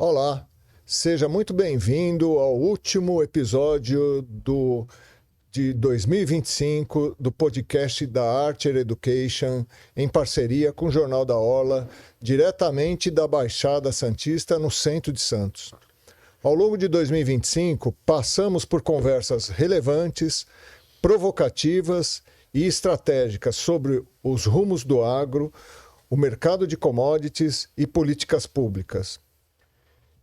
Olá, seja muito bem-vindo ao último episódio de 2025 do podcast da Archer Education, em parceria com o Jornal da Orla, diretamente da Baixada Santista, no centro de Santos. Ao longo de 2025, passamos por conversas relevantes, provocativas e estratégicas sobre os rumos do agro, o mercado de commodities e políticas públicas.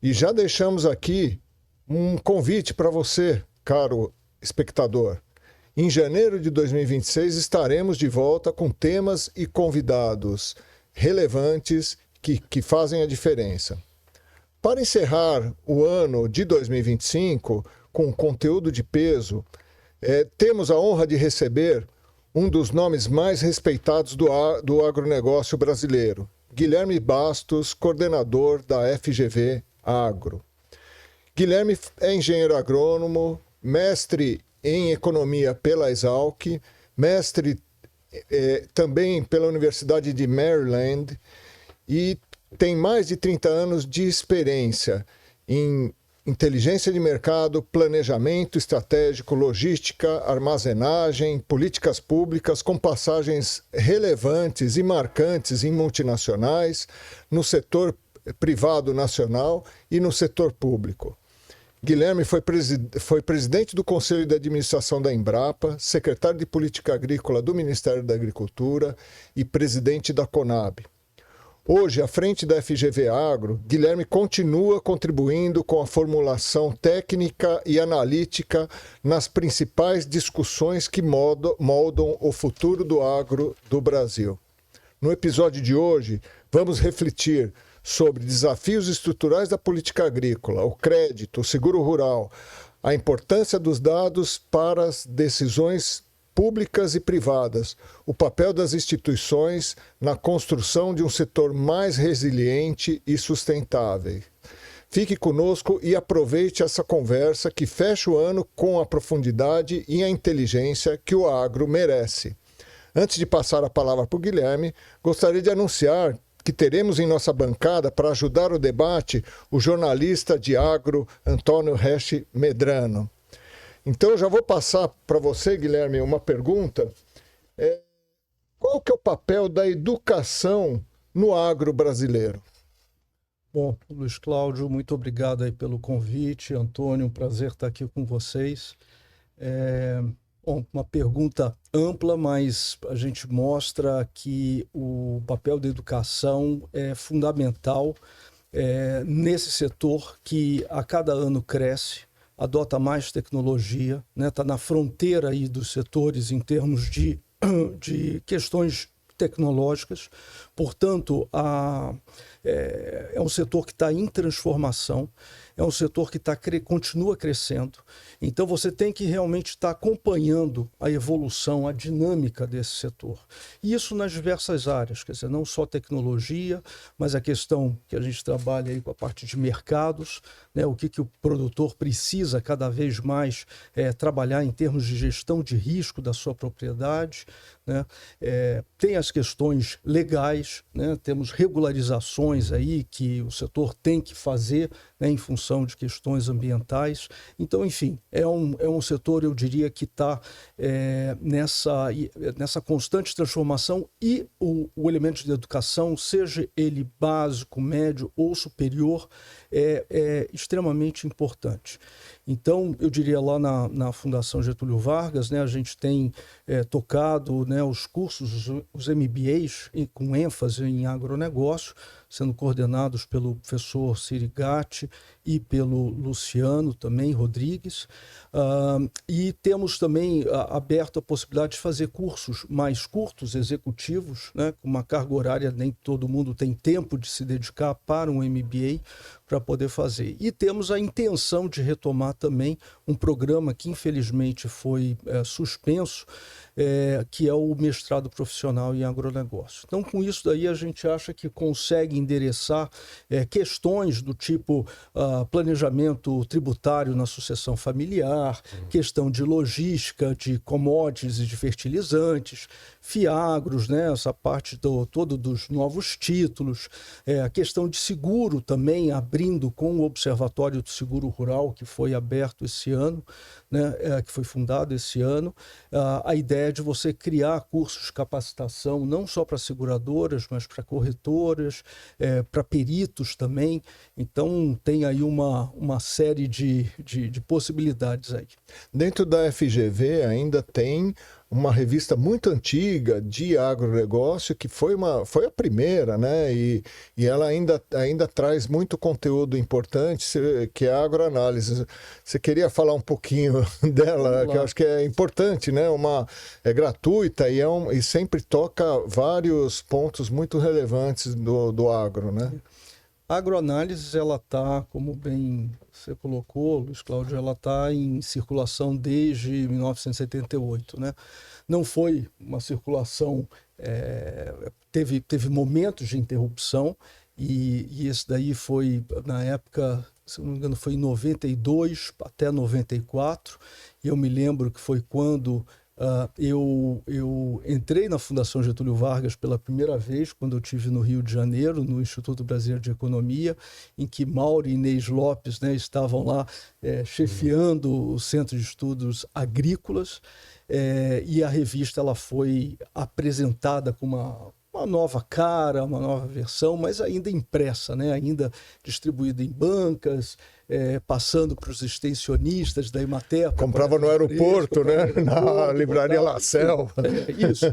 E já deixamos aqui um convite para você, caro espectador. Em janeiro de 2026 estaremos de volta com temas e convidados relevantes que fazem a diferença. Para encerrar o ano de 2025 com conteúdo de peso, temos a honra de receber um dos nomes mais respeitados do agronegócio brasileiro, Guilherme Bastos, coordenador da FGV Agro. Guilherme é engenheiro agrônomo, mestre em economia pela Exalc, mestre também pela Universidade de Maryland e tem mais de 30 anos de experiência em inteligência de mercado, planejamento estratégico, logística, armazenagem, políticas públicas, com passagens relevantes e marcantes em multinacionais, no setor privado nacional e no setor público. Guilherme foi presidente do Conselho de Administração da Embrapa, secretário de Política Agrícola do Ministério da Agricultura e presidente da Conab. Hoje, à frente da FGV Agro, Guilherme continua contribuindo com a formulação técnica e analítica nas principais discussões que moldam o futuro do agro do Brasil. No episódio de hoje, vamos refletir sobre desafios estruturais da política agrícola, o crédito, o seguro rural, a importância dos dados para as decisões públicas e privadas, o papel das instituições na construção de um setor mais resiliente e sustentável. Fique conosco e aproveite essa conversa que fecha o ano com a profundidade e a inteligência que o agro merece. Antes de passar a palavra para o Guilherme, gostaria de anunciar que teremos em nossa bancada, para ajudar o debate, o jornalista de agro Antônio Resch Medrano. Então, já vou passar para você, Guilherme, uma pergunta. Qual que é o papel da educação no agro brasileiro? Bom, Luiz Cláudio, muito obrigado aí pelo convite. Antônio, um prazer estar aqui com vocês. Bom, uma pergunta ampla, mas a gente mostra que o papel da educação é fundamental nesse setor que a cada ano cresce, adota mais tecnologia, né? Está na fronteira aí dos setores em termos de questões tecnológicas. Portanto, é um setor que está em transformação, é um setor que continua crescendo. Então, você tem que realmente estar acompanhando a evolução, a dinâmica desse setor. E isso nas diversas áreas, quer dizer, não só tecnologia, mas a questão que a gente trabalha aí com a parte de mercados, né? O que o produtor precisa cada vez mais trabalhar em termos de gestão de risco da sua propriedade, né? Tem as questões legais, né? Temos regularizações aí que o setor tem que fazer, né, em função de questões ambientais. Então, enfim, é um setor, eu diria, que está nessa constante transformação e o elemento de educação, seja ele básico, médio ou superior, é extremamente importante. Então, eu diria lá na Fundação Getúlio Vargas, né, a gente tem tocado, né, os cursos, os MBAs, com ênfase em agronegócio, sendo coordenados pelo professor Sirigatti e pelo Luciano também Rodrigues. E temos também aberto a possibilidade de fazer cursos mais curtos, executivos, né, com uma carga horária, nem todo mundo tem tempo de se dedicar para um MBA para poder fazer. E temos a intenção de retomar também um programa que infelizmente foi suspenso, que é o mestrado profissional em agronegócio. Então, com isso daí, a gente acha que consegue endereçar questões do tipo planejamento tributário na sucessão familiar, questão de logística, de commodities e de fertilizantes, FIAGROS, né? Essa parte todo dos novos títulos, a questão de seguro também, abrindo com o Observatório do Seguro Rural, que foi aberto esse ano, né? Que foi fundado esse ano, a ideia de você criar cursos de capacitação, não só para seguradoras, mas para corretoras, para peritos também. Então, tem aí uma série de possibilidades aí. Dentro da FGV ainda tem uma revista muito antiga de agronegócio, que foi a primeira, né? E ela ainda traz muito conteúdo importante, que é a agroanálise. Você queria falar um pouquinho dela, que eu acho que é importante, né? É gratuita e sempre toca vários pontos muito relevantes do agro, né? A agroanálise, ela está, como bem você colocou, Luiz Cláudio, ela está em circulação desde 1978, né? Não foi uma circulação, teve momentos de interrupção, e esse daí foi, na época, se não me engano, foi em 92 até 94, e eu me lembro que foi quando eu entrei na Fundação Getúlio Vargas pela primeira vez, quando eu estive no Rio de Janeiro, no Instituto Brasileiro de Economia, em que Mauro e Inês Lopes, né, estavam lá chefiando o Centro de Estudos Agrícolas, e a revista ela foi apresentada com uma nova cara, uma nova versão, mas ainda impressa, né? Ainda distribuída em bancas, passando para os extensionistas da Emater. Comprava no aeroporto, né? Na livraria La Selva.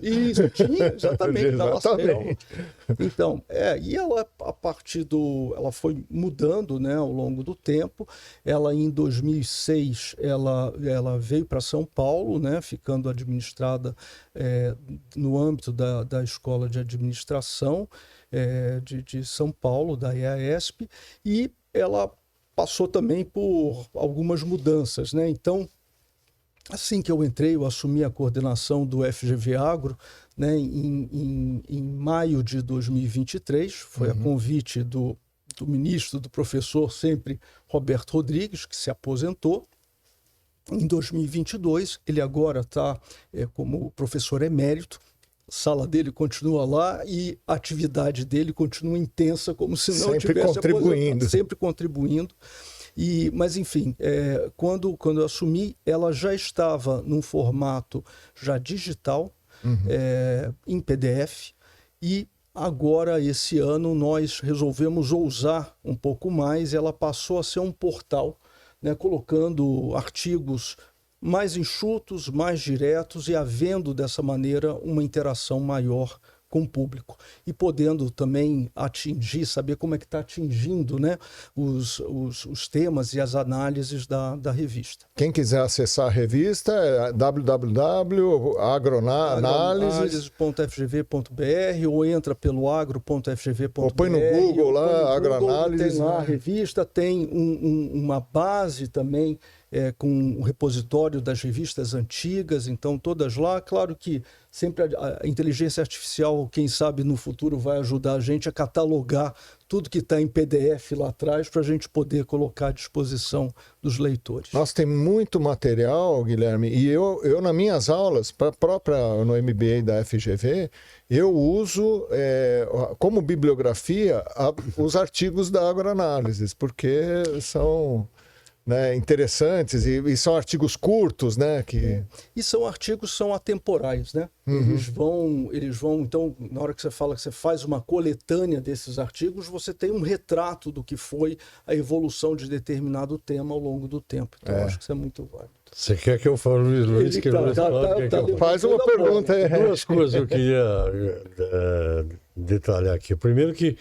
Isso, tinha exatamente, na La Selva. Então, e ela, ela foi mudando, né, ao longo do tempo. Ela, em 2006, ela veio para São Paulo, né, ficando administrada no âmbito da Escola de Administração de São Paulo, da EASP, e ela passou também por algumas mudanças, né? Então, assim que eu entrei, eu assumi a coordenação do FGV Agro, né, em maio de 2023, foi a convite do ministro, do professor sempre Roberto Rodrigues, que se aposentou. Em 2022, ele agora está como professor emérito, a sala dele continua lá e a atividade dele continua intensa, como se não tivesse contribuindo. Sempre contribuindo. Mas, enfim, quando eu assumi, ela já estava num formato já digital, em PDF, e agora, esse ano, nós resolvemos ousar um pouco mais, ela passou a ser um portal, né, colocando artigos mais enxutos, mais diretos, e havendo dessa maneira uma interação maior com o público, e podendo também saber como é que está atingindo, né, os temas e as análises da revista. Quem quiser acessar a revista é www.agroanálise.fgv.br, ou entra pelo agro.fgv.br, ou põe no Google lá, agroanálise. Tem lá a revista, tem uma base também com um repositório das revistas antigas, então todas lá. Claro que sempre a inteligência artificial, quem sabe no futuro, vai ajudar a gente a catalogar tudo que está em PDF lá atrás, para a gente poder colocar à disposição dos leitores. Nossa, tem muito material, Guilherme, e eu nas minhas aulas, no MBA da FGV, eu uso como bibliografia os artigos da agroanálise, porque são, né, interessantes, e são artigos curtos, né? E são atemporais, né? Eles vão, então, na hora que você fala que você faz uma coletânea desses artigos, você tem um retrato do que foi a evolução de determinado tema ao longo do tempo. Então, eu acho que isso é muito válido. Você quer que eu fale, Luiz? Faz uma pergunta aí. Duas coisas eu queria detalhar aqui. Primeiro que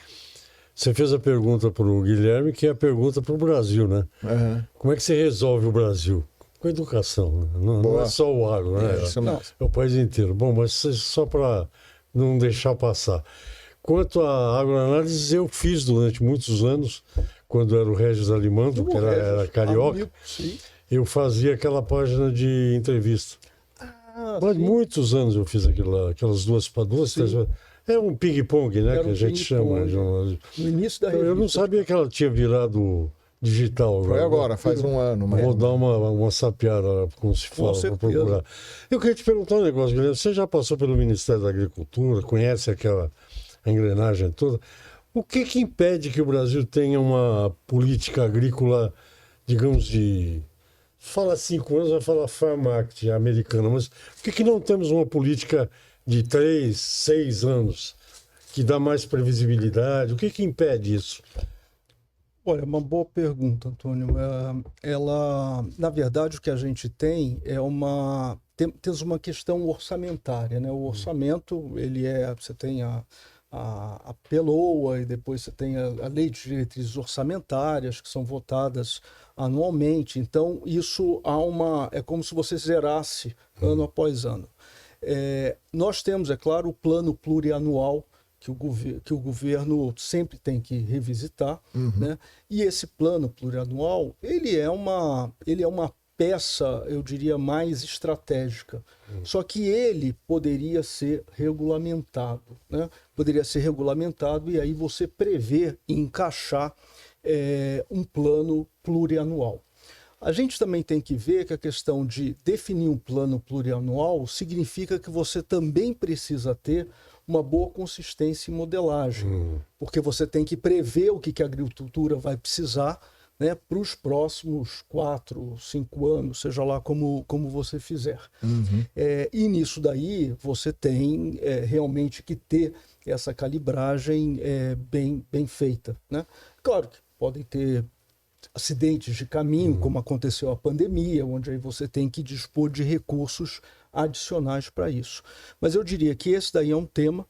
você fez a pergunta para o Guilherme, que é a pergunta para o Brasil, né? Como é que você resolve o Brasil? Com a educação, né? Não é só o agro, né? É o país inteiro. Bom, mas só para não deixar passar. Quanto à agroanálise, eu fiz durante muitos anos, quando era o Regis Alimando, que era carioca, eu fazia aquela página de entrevista. Mas muitos anos eu fiz aquelas duas. É um ping-pong, né? Que a gente chama. No início da revista. Eu não sabia que ela tinha virado digital. Foi agora, faz um ano. Vou dar uma sapiada, como se fala, para procurar. Eu queria te perguntar um negócio, Guilherme. Você já passou pelo Ministério da Agricultura, conhece aquela engrenagem toda. O que impede que o Brasil tenha uma política agrícola, digamos, de... Fala 5 anos, vai falar Farm Act americana, mas por que não temos uma política de 3, 6 anos que dá mais previsibilidade? O que impede isso? Olha, uma boa pergunta, Antônio. Na verdade, o que a gente tem é temos uma questão orçamentária, né? O orçamento, você tem a PELOA e depois você tem a Lei de Diretrizes Orçamentárias, que são votadas anualmente. Então, isso é como se você zerasse ano após ano. Nós temos, é claro, o plano plurianual, que o governo sempre tem que revisitar, né? E esse plano plurianual, ele é uma peça, eu diria, mais estratégica. Só que ele poderia ser regulamentado, né? Poderia ser regulamentado e aí você prever e encaixar um plano plurianual. A gente também tem que ver que a questão de definir um plano plurianual significa que você também precisa ter uma boa consistência em modelagem, porque você tem que prever o que a agricultura vai precisar, né, para os próximos 4, 5 anos, seja lá como você fizer. E nisso daí você tem realmente que ter essa calibragem bem feita, né? Claro que podem ter acidentes de caminho, como aconteceu a pandemia, onde aí você tem que dispor de recursos adicionais para isso. Mas eu diria que esse daí é um tema,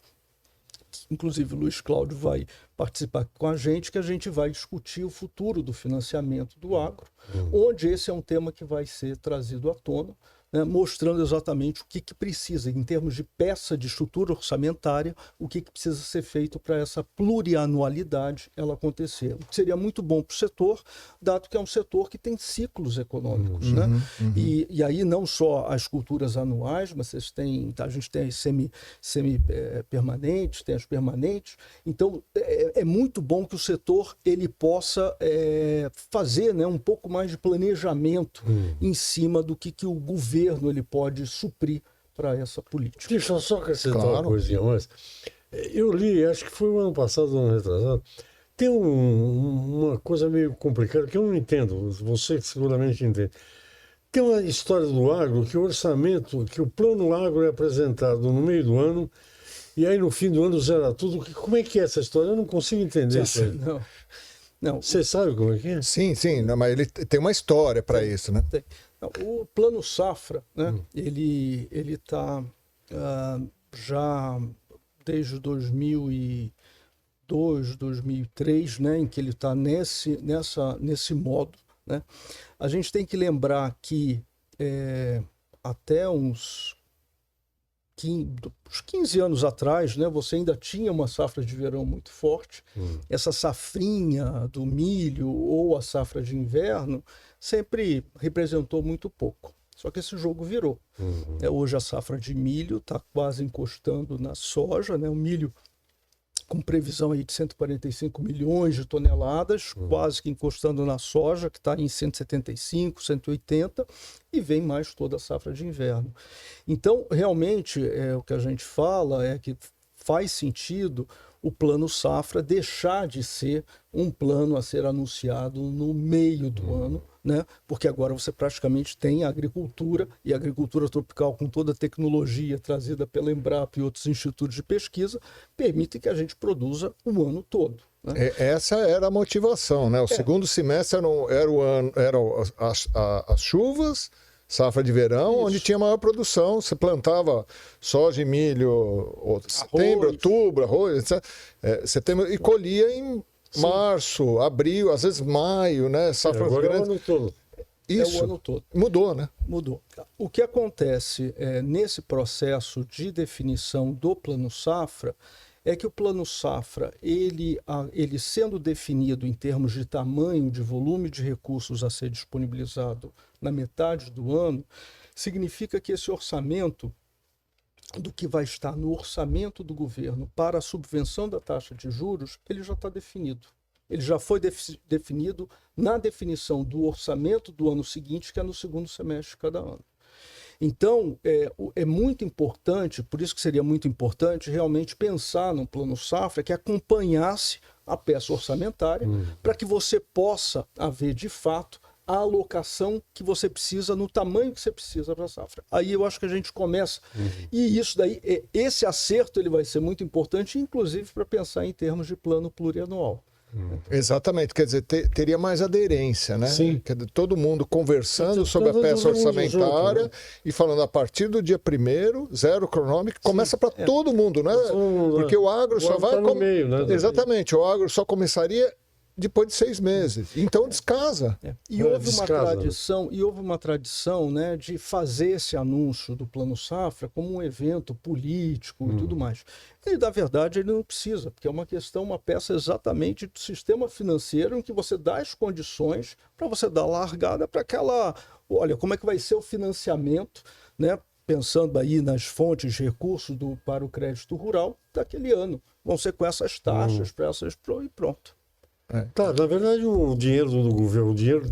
que, inclusive o Luiz Cláudio vai participar com a gente vai discutir o futuro do financiamento do agro, onde esse é um tema que vai ser trazido à tona, né, mostrando exatamente o que precisa, em termos de peça de estrutura orçamentária, o que precisa ser feito para essa plurianualidade ela acontecer. O que seria muito bom para o setor, dado que é um setor que tem ciclos econômicos, né? E aí não só as culturas anuais, mas a gente tem as semi-permanentes, tem as permanentes. Então, é muito bom que o setor ele possa fazer, né, um pouco mais de planejamento em cima do que o governo ele pode suprir para essa política. Deixa eu só acrescentar uma coisinha mais. Eu li, acho que foi o ano passado, ano retrasado, tem uma coisa meio complicada que eu não entendo, você seguramente entende. Tem uma história do agro que o orçamento, que o plano agro é apresentado no meio do ano e aí no fim do ano zera tudo. Como é que é essa história? Eu não consigo entender isso aí. Não. Você sabe como é que é? Sim, mas ele tem uma história para isso, né? Tem. Não, o Plano Safra, né, ele está já desde 2002, 2003, né, em que ele está nesse modo, né? A gente tem que lembrar que até uns 15 anos atrás, né, você ainda tinha uma safra de verão muito forte. Essa safrinha do milho ou a safra de inverno sempre representou muito pouco. Só que esse jogo virou. Hoje a safra de milho está quase encostando na soja, né? O milho com previsão aí de 145 milhões de toneladas, quase que encostando na soja, que está em 175, 180, e vem mais toda a safra de inverno. Então, realmente, o que a gente fala é que faz sentido o plano safra deixar de ser um plano a ser anunciado no meio do ano, né? Porque agora você praticamente tem a agricultura, e a agricultura tropical com toda a tecnologia trazida pela Embrapa e outros institutos de pesquisa, permite que a gente produza o ano todo, né? Essa era a motivação, né? O segundo semestre eram as chuvas, safra de verão, isso, onde tinha maior produção. Você plantava soja e milho, setembro, outubro, arroz, etc. Setembro, e colhia em março, abril, às vezes maio, né? Safras agora grandes. É o ano todo. Isso. É o ano todo. Mudou, né? Mudou. O que acontece nesse processo de definição do Plano Safra é que o Plano Safra, ele sendo definido em termos de tamanho, de volume de recursos a ser disponibilizado na metade do ano, significa que esse orçamento, do que vai estar no orçamento do governo para a subvenção da taxa de juros, ele já está definido. Ele já foi definido na definição do orçamento do ano seguinte, que é no segundo semestre de cada ano. Então, é muito importante, por isso que seria muito importante realmente pensar num plano safra que acompanhasse a peça orçamentária para que você possa haver, de fato, a alocação que você precisa no tamanho que você precisa para a safra. Aí eu acho que a gente começa. E isso daí, esse acerto ele vai ser muito importante, inclusive para pensar em termos de plano plurianual. Exatamente, quer dizer, teria mais aderência, né? Sim. Quer dizer, todo mundo conversando sobre a peça orçamentária, né? E falando a partir do dia 1º, zero cronômetro, começa para todo mundo, né? Porque o agro só vai... no meio, né? Exatamente, o agro só começaria depois de 6 meses. Então descasa. E houve uma tradição, né, de fazer esse anúncio do Plano Safra como um evento político e tudo mais. E, na verdade, ele não precisa, porque é uma peça exatamente do sistema financeiro em que você dá as condições para você dar largada para aquela... Olha, como é que vai ser o financiamento, né? Pensando aí nas fontes de recursos para o crédito rural daquele ano. Vão ser com essas taxas, e pronto. Tá, na verdade, o dinheiro do governo, o dinheiro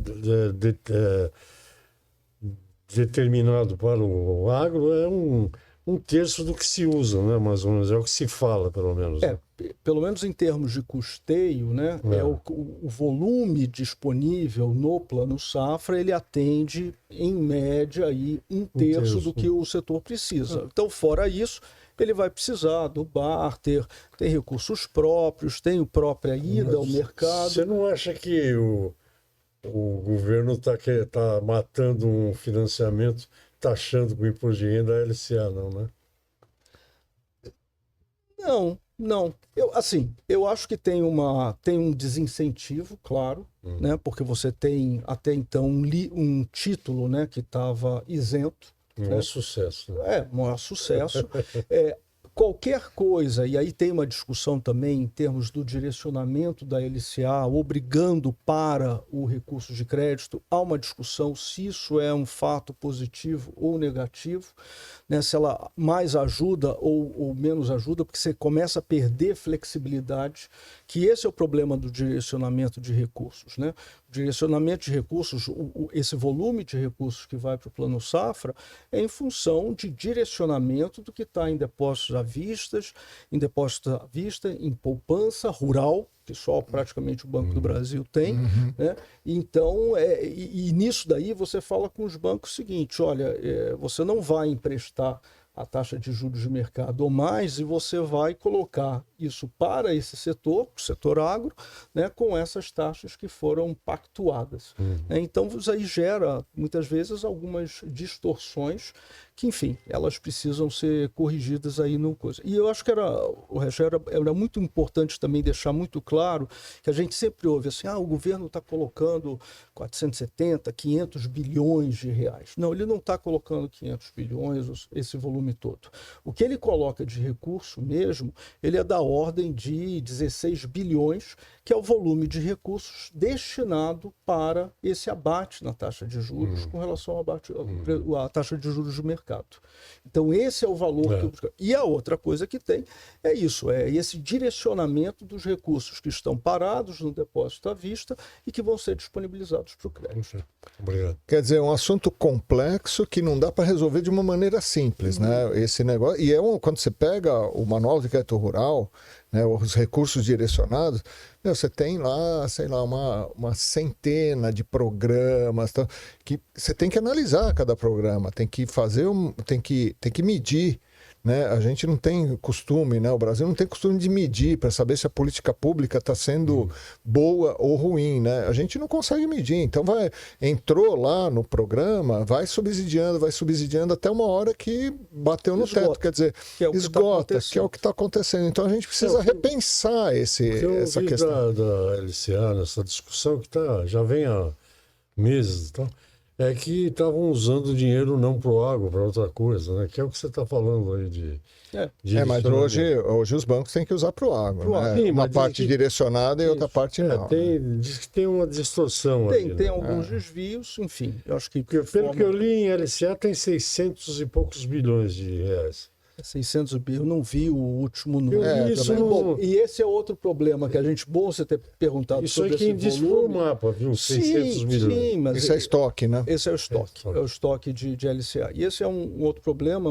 determinado para o agro é um terço do que se usa, né? Mais ou menos, é o que se fala, pelo menos. Né? Pelo menos em termos de custeio, né? O volume disponível no Plano Safra, ele atende, em média, aí, um terço do que o setor precisa. Então, fora isso, ele vai precisar do BAR, tem recursos próprios, tem a própria ida ao mercado. Você não acha que o governo está matando um financiamento, taxando com imposto de renda a LCA, não, né? Não. Eu acho que tem um desincentivo, claro, né? Porque você tem até então um título, né, que estava isento. Maior sucesso. Maior sucesso. Qualquer coisa, e aí tem uma discussão também em termos do direcionamento da LCA, obrigando para o recurso de crédito, há uma discussão se isso é um fato positivo ou negativo, né? Se ela mais ajuda ou menos ajuda, porque você começa a perder flexibilidade, que esse é o problema do direcionamento de recursos, né? O direcionamento de recursos, esse volume de recursos que vai para o Plano Safra é em função de direcionamento do que está em depósitos à vista, em poupança rural, que só praticamente o Banco do Brasil tem, né? Então, e nisso daí você fala com os bancos o seguinte, olha, você não vai emprestar a taxa de juros de mercado ou mais, e você vai colocar isso para esse setor, o setor agro, né, com essas taxas que foram pactuadas. Então, isso aí gera, muitas vezes, algumas distorções que, enfim, elas precisam ser corrigidas aí no coisa. E eu acho que era muito importante também deixar muito claro que a gente sempre ouve assim, o governo está colocando 470, 500 bilhões de reais. Não, ele não está colocando 500 bilhões, esse volume todo. O que ele coloca de recurso mesmo, ele é da ordem de 16 bilhões, que é o volume de recursos destinado para esse abate na taxa de juros com relação à taxa de juros de mercado. Então, esse é o valor que... E a outra coisa que tem é isso, esse direcionamento dos recursos que estão parados no depósito à vista e que vão ser disponibilizados para o crédito. Obrigado. Quer dizer, é um assunto complexo que não dá para resolver de uma maneira simples, né? Esse negócio... E quando você pega o Manual de Crédito Rural, né, os recursos direcionados, você tem lá, sei lá, uma centena de programas, que você tem que analisar cada programa, tem que fazer, tem que medir, né? A gente não tem costume, né? O Brasil não tem costume de medir para saber se a política pública está sendo boa ou ruim, né? A gente não consegue medir, então entrou lá no programa, vai subsidiando até uma hora que bateu no teto, quer dizer, esgota, que é o que está acontecendo. Então a gente precisa repensar essa questão. Da LCA, nessa discussão que já vem há meses e tal, é que estavam usando dinheiro não para o agro, para outra coisa, né? Que é o que você está falando aí de mas hoje os bancos têm que usar para o agro, né? Sim, uma parte direcionada e outra parte não. Diz que tem uma distorção aí. Tem né? alguns desvios, enfim. Eu acho que pelo que eu li em LCA tem 600 e poucos bilhões de reais. 600 bi, eu não vi o último número. Bom, e esse é outro problema que a gente... Bom você ter perguntado isso sobre esse volume. Isso aí quem disse foi o mapa, viu? 600 milhões. Sim, mas isso é estoque, né? Esse é o estoque. É o estoque de LCA. E esse é um outro problema.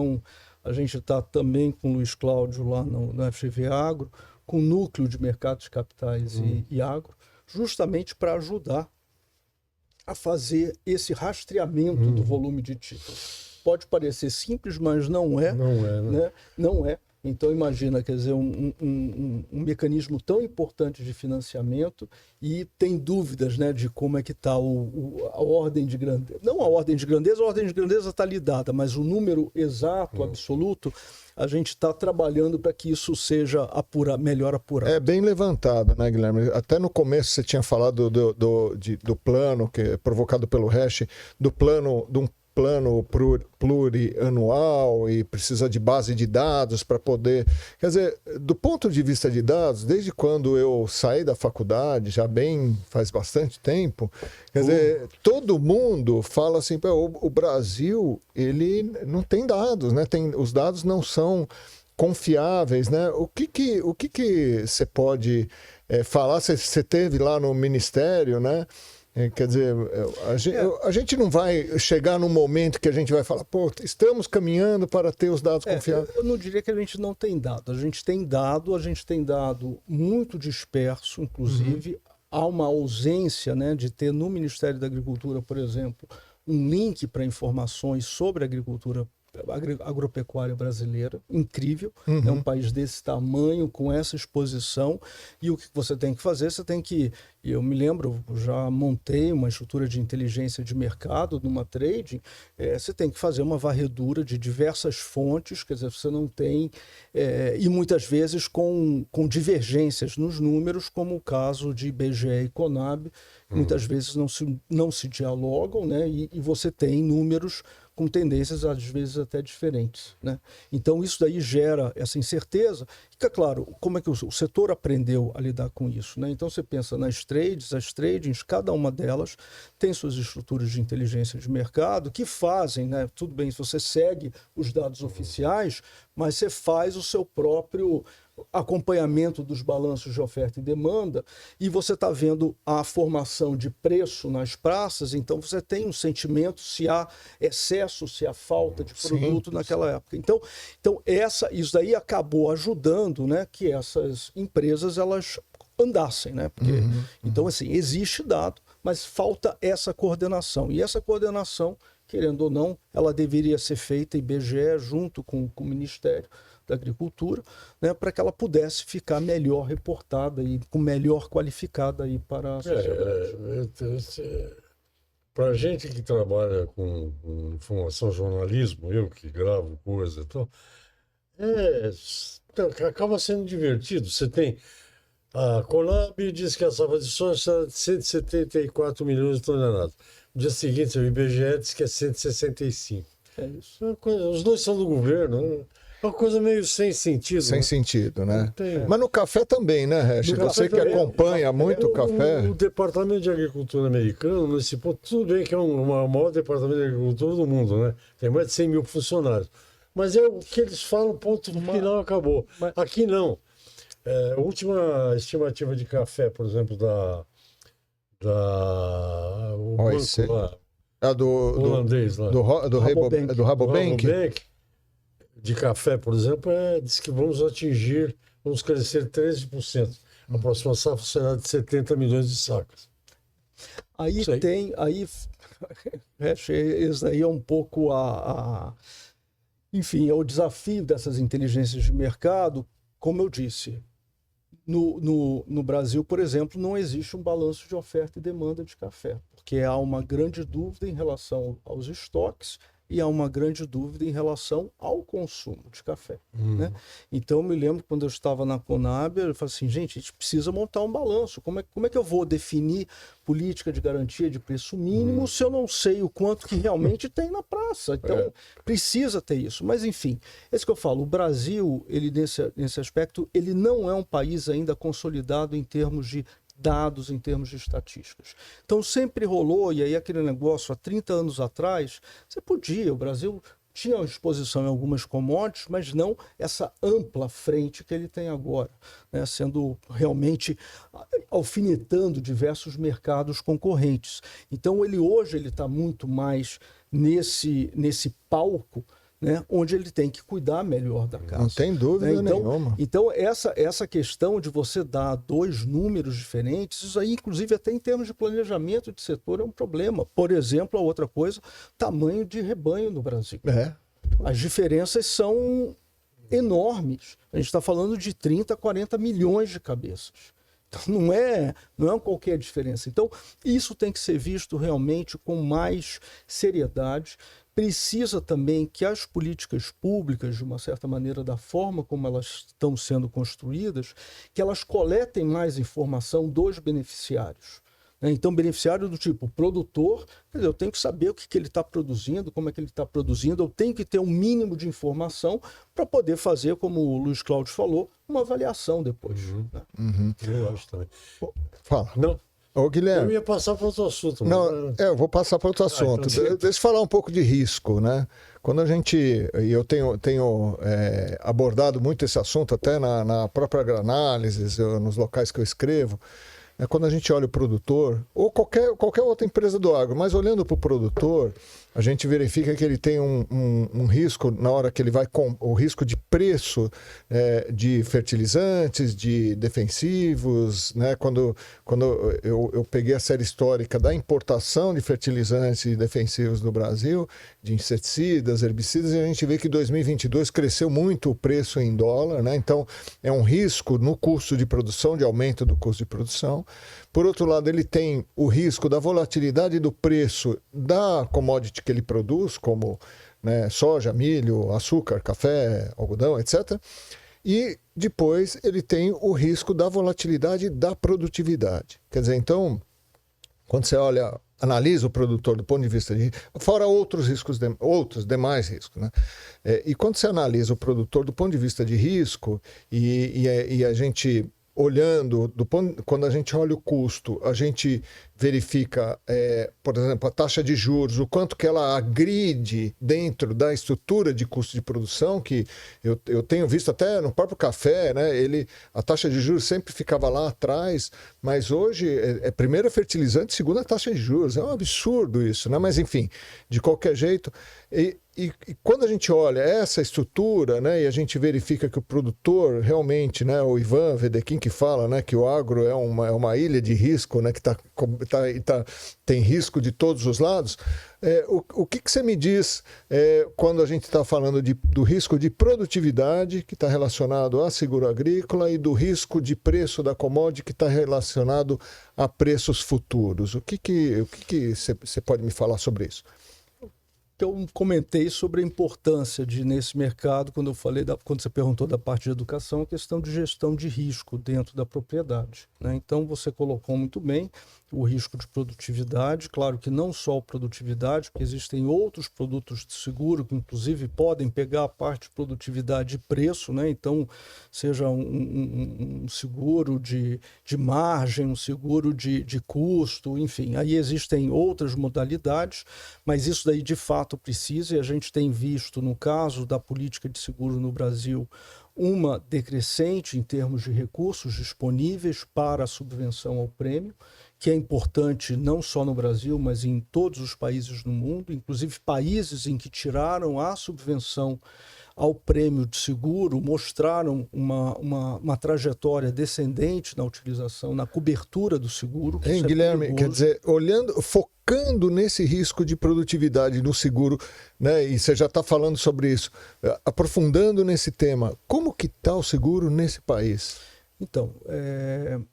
A gente está também com o Luiz Cláudio lá no FGV Agro, com o núcleo de mercados de capitais e agro, justamente para ajudar a fazer esse rastreamento do volume de títulos. Pode parecer simples, mas não é. Não é, né? Não é. Então, imagina, quer dizer, um mecanismo tão importante de financiamento e tem dúvidas, né, de como é que está a ordem de grandeza. Não a ordem de grandeza está lhe dada, mas o número exato, absoluto, a gente está trabalhando para que isso seja melhor apurado. É bem levantado, né, Guilherme? Até no começo você tinha falado do plano, que é provocado pelo hash, de um plano plurianual e precisa de base de dados para poder... Quer dizer, do ponto de vista de dados, desde quando eu saí da faculdade, já faz bastante tempo, quer dizer, todo mundo fala assim, o Brasil, ele não tem dados, né? Os dados não são confiáveis, né? O que você pode falar? Você teve lá no Ministério, né? Quer dizer, a gente não vai chegar num momento que a gente vai falar, estamos caminhando para ter os dados confiáveis. Eu não diria que a gente não tem dado. A gente tem dado muito disperso, inclusive. Há uma ausência, né, de ter no Ministério da Agricultura, por exemplo, um link para informações sobre a agricultura agropecuária brasileira, incrível, é um país desse tamanho, com essa exposição, e o que você tem que fazer, eu me lembro, já montei uma estrutura de inteligência de mercado numa trading, você tem que fazer uma varredura de diversas fontes, quer dizer, você não tem, e muitas vezes com divergências nos números, como o caso de IBGE e Conab, muitas vezes não se dialogam, né, e você tem números com tendências, às vezes, até diferentes, né? Então, isso daí gera essa incerteza. Fica claro, como é que o setor aprendeu a lidar com isso, né? Então, você pensa nas trades, as tradings, cada uma delas tem suas estruturas de inteligência de mercado que fazem, né? Tudo bem, se você segue os dados oficiais, mas você faz o seu próprio acompanhamento dos balanços de oferta e demanda, e você está vendo a formação de preço nas praças, então você tem um sentimento se há excesso, se há falta de produto naquela época. Então isso daí acabou ajudando, né, que essas empresas elas andassem, né? Porque, então, assim, existe dado, mas falta essa coordenação. E essa coordenação, querendo ou não, ela deveria ser feita IBGE junto com o Ministério da Agricultura, né, para que ela pudesse ficar melhor reportada e melhor qualificada aí para a sociedade. Para a gente que trabalha com informação, jornalismo, eu que gravo coisa e tal, acaba sendo divertido. Você tem a Conab diz que a safra de soja é 174 milhões de toneladas. No dia seguinte, o IBGE diz que é 165. É isso. Os dois são do governo, né? Uma coisa meio sem sentido. Sem sentido, né? Mas no café também, né, Hash? Você que acompanha muito o café. O Departamento de Agricultura americano, nesse ponto, tudo bem que é o maior departamento de agricultura do mundo, né? Tem mais de 100 mil funcionários. Mas é o que eles falam, ponto final, acabou. Aqui não. A última estimativa de café, por exemplo, o banco lá, do holandês lá. Do Rabobank. De café, por exemplo, diz que vamos crescer 13%. A próxima safra será de 70 milhões de sacas. Esse aí é um pouco enfim, é o desafio dessas inteligências de mercado. Como eu disse, no Brasil, por exemplo, não existe um balanço de oferta e demanda de café, porque há uma grande dúvida em relação aos estoques e há uma grande dúvida em relação ao consumo de café, né? Então, eu me lembro quando eu estava na Conab, eu falei assim, gente, a gente precisa montar um balanço. Como é que eu vou definir política de garantia de preço mínimo se eu não sei o quanto que realmente tem na praça? Então, precisa ter isso. Mas, enfim, esse que eu falo, o Brasil, ele nesse aspecto, ele não é um país ainda consolidado em termos de dados, em termos de estatísticas. Então sempre rolou, e aí aquele negócio há 30 anos atrás, o Brasil tinha exposição em algumas commodities, mas não essa ampla frente que ele tem agora, né? Sendo realmente alfinetando diversos mercados concorrentes. Então, hoje ele está muito mais nesse palco, né, onde ele tem que cuidar melhor da casa. Não tem dúvida nenhuma. Então, essa questão de você dar 2 números diferentes, isso aí, inclusive, até em termos de planejamento de setor, é um problema. Por exemplo, a outra coisa, tamanho de rebanho no Brasil. As diferenças são enormes. A gente está falando de 30, 40 milhões de cabeças. Então, não é qualquer diferença. Então, isso tem que ser visto realmente com mais seriedade. Precisa também que as políticas públicas, de uma certa maneira, da forma como elas estão sendo construídas, que elas coletem mais informação dos beneficiários. Então, beneficiário do tipo produtor, quer dizer, eu tenho que saber o que ele está produzindo, como é que ele está produzindo, eu tenho que ter um mínimo de informação para poder fazer, como o Luiz Cláudio falou, uma avaliação depois. Eu acho também. Fala. Não. Ô, Guilherme. Eu ia passar para outro assunto. Não, eu vou passar para outro assunto. Então... Deixa eu falar um pouco de risco, né? Quando a gente... E eu tenho abordado muito esse assunto até na própria Agranálise, nos locais que eu escrevo. Quando a gente olha o produtor, ou qualquer outra empresa do agro, mas olhando para o produtor, a gente verifica que ele tem um risco na hora que ele vai com o risco de preço de fertilizantes, de defensivos, né? Quando eu peguei a série histórica da importação de fertilizantes e defensivos no Brasil, de inseticidas, herbicidas, e a gente vê que em 2022 cresceu muito o preço em dólar, né? Então é um risco no custo de produção, de aumento do custo de produção. Por outro lado, ele tem o risco da volatilidade do preço da commodity que ele produz, como, né, soja, milho, açúcar, café, algodão, etc. E depois ele tem o risco da volatilidade da produtividade. Quer dizer, então, quando você analisa o produtor do ponto de vista de... Fora outros riscos, outros demais riscos, né? E quando você analisa o produtor do ponto de vista de risco e a gente... Olhando, quando a gente olha o custo, a gente verifica, por exemplo, a taxa de juros, o quanto que ela agride dentro da estrutura de custo de produção, que eu tenho visto até no próprio café, né? A taxa de juros sempre ficava lá atrás, mas hoje primeiro é fertilizante, segundo a taxa de juros. É um absurdo isso, né? Mas enfim, de qualquer jeito... E quando a gente olha essa estrutura, né, e a gente verifica que o produtor realmente, né, o Ivan Vedekin que fala, né, que o agro é uma ilha de risco, né, que tem risco de todos os lados, o que você me diz quando a gente está falando do risco de produtividade, que está relacionado a seguro agrícola, e do risco de preço da commodity, que está relacionado a preços futuros? O que você pode me falar sobre isso? Eu comentei sobre a importância nesse mercado, quando você perguntou da parte de educação, a questão de gestão de risco dentro da propriedade, né? Então, você colocou muito bem o risco de produtividade, claro que não só produtividade, porque existem outros produtos de seguro que, inclusive, podem pegar a parte de produtividade e preço, né? Então, seja um seguro de margem, um seguro de custo, enfim, aí existem outras modalidades, mas isso daí, de fato, precisa, e a gente tem visto, no caso da política de seguro no Brasil, uma decrescente em termos de recursos disponíveis para a subvenção ao prêmio, que é importante não só no Brasil, mas em todos os países no mundo, inclusive países em que tiraram a subvenção ao prêmio de seguro, mostraram uma trajetória descendente na utilização, na cobertura do seguro. Guilherme, quer dizer, focando nesse risco de produtividade no seguro, né, e você já está falando sobre isso, aprofundando nesse tema, como que está o seguro nesse país? Então,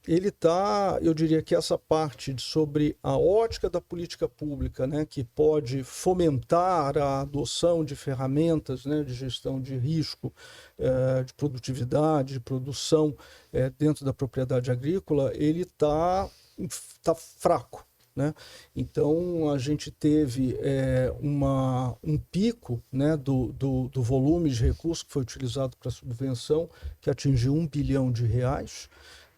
ele está, eu diria que essa parte sobre a ótica da política pública, né, que pode fomentar a adoção de ferramentas, né, de gestão de risco, de produtividade, de produção dentro da propriedade agrícola, ele está fraco, né? Então, a gente teve um pico, né, do volume de recursos que foi utilizado para subvenção, que atingiu R$1 bilhão,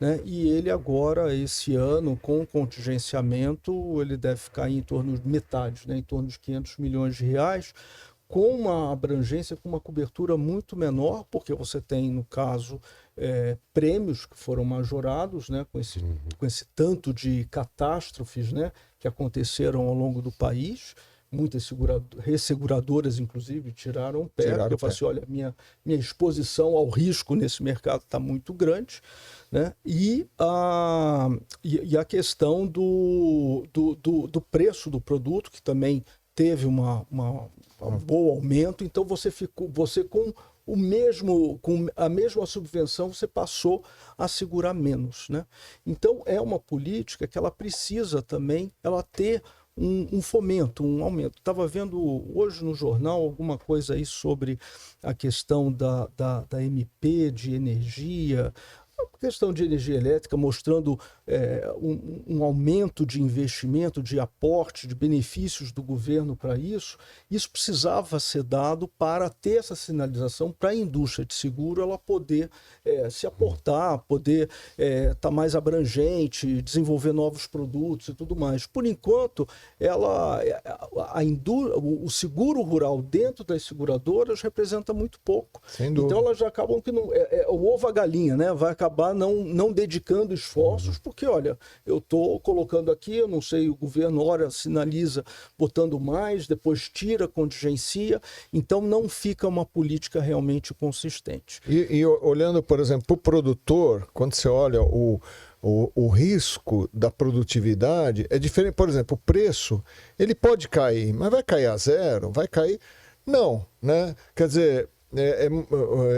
né? E ele agora, esse ano, com contingenciamento, ele deve ficar em torno de metade, né, em torno de R$500 milhões, com uma abrangência, com uma cobertura muito menor, porque você tem, no caso, prêmios que foram majorados, né, com esse tanto de catástrofes, né, que aconteceram ao longo do país. Muitas resseguradoras, inclusive, tiraram o pé. Eu falei assim, olha, minha exposição ao risco nesse mercado está muito grande, né? E a questão do preço do produto, que também teve um bom aumento. Então, você com a mesma subvenção, você passou a segurar menos, né? Então, é uma política que ela precisa também ter um fomento, um aumento. Estava vendo hoje no jornal alguma coisa aí sobre a questão da MP de energia, a questão de energia elétrica, mostrando um aumento de investimento, de aporte, de benefícios do governo para isso. Isso precisava ser dado para ter essa sinalização para a indústria de seguro ela poder se aportar, poder estar mais abrangente, desenvolver novos produtos e tudo mais. Por enquanto, o seguro rural dentro das seguradoras representa muito pouco. Sem dúvida. Então elas já acabam que não o ovo a galinha, né? Vai acabar não dedicando esforços, porque, olha, eu estou colocando aqui, eu não sei, o governo, ora, sinaliza botando mais, depois tira, contingencia, então não fica uma política realmente consistente. E olhando, por exemplo, para o produtor, quando você olha o risco da produtividade, é diferente. Por exemplo, o preço, ele pode cair, mas vai cair a zero? Vai cair? Não, né? Quer dizer,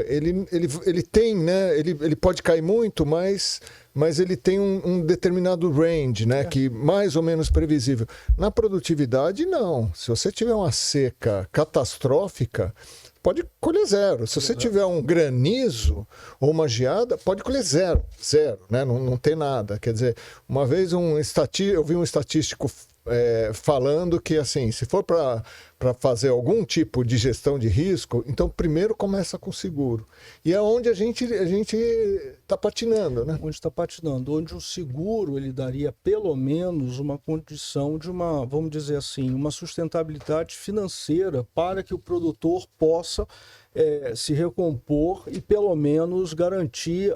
ele tem, né? Ele pode cair muito, mas ele tem um determinado range, né? Que mais ou menos previsível. Na produtividade, não. Se você tiver uma seca catastrófica, pode colher zero. Se você tiver um granizo ou uma geada, pode colher zero, né? Não tem nada. Quer dizer, uma vez eu vi um estatístico falando que, assim, se for para fazer algum tipo de gestão de risco, então primeiro começa com seguro. E é onde a gente está patinando, né? Onde está patinando, onde o seguro ele daria pelo menos uma condição de vamos dizer assim, uma sustentabilidade financeira para que o produtor possa se recompor e pelo menos garantir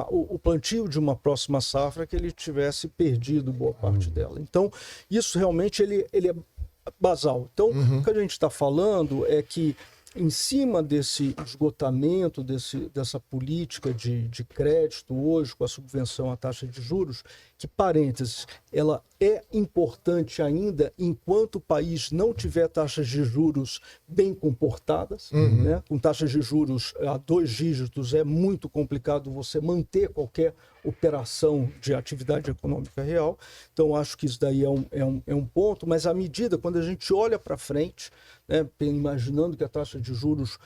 o plantio de uma próxima safra que ele tivesse perdido boa parte dela. Então, isso realmente ele é basal. Então, o que a gente está falando é que em cima desse esgotamento, dessa política de crédito hoje, com a subvenção à taxa de juros, que, parênteses, ela é importante ainda enquanto o país não tiver taxas de juros bem comportadas, né? Com taxas de juros a 2 dígitos é muito complicado você manter qualquer operação de atividade econômica real. Então, acho que isso daí é um ponto, mas à medida, quando a gente olha para frente, né, imaginando que a taxa de juros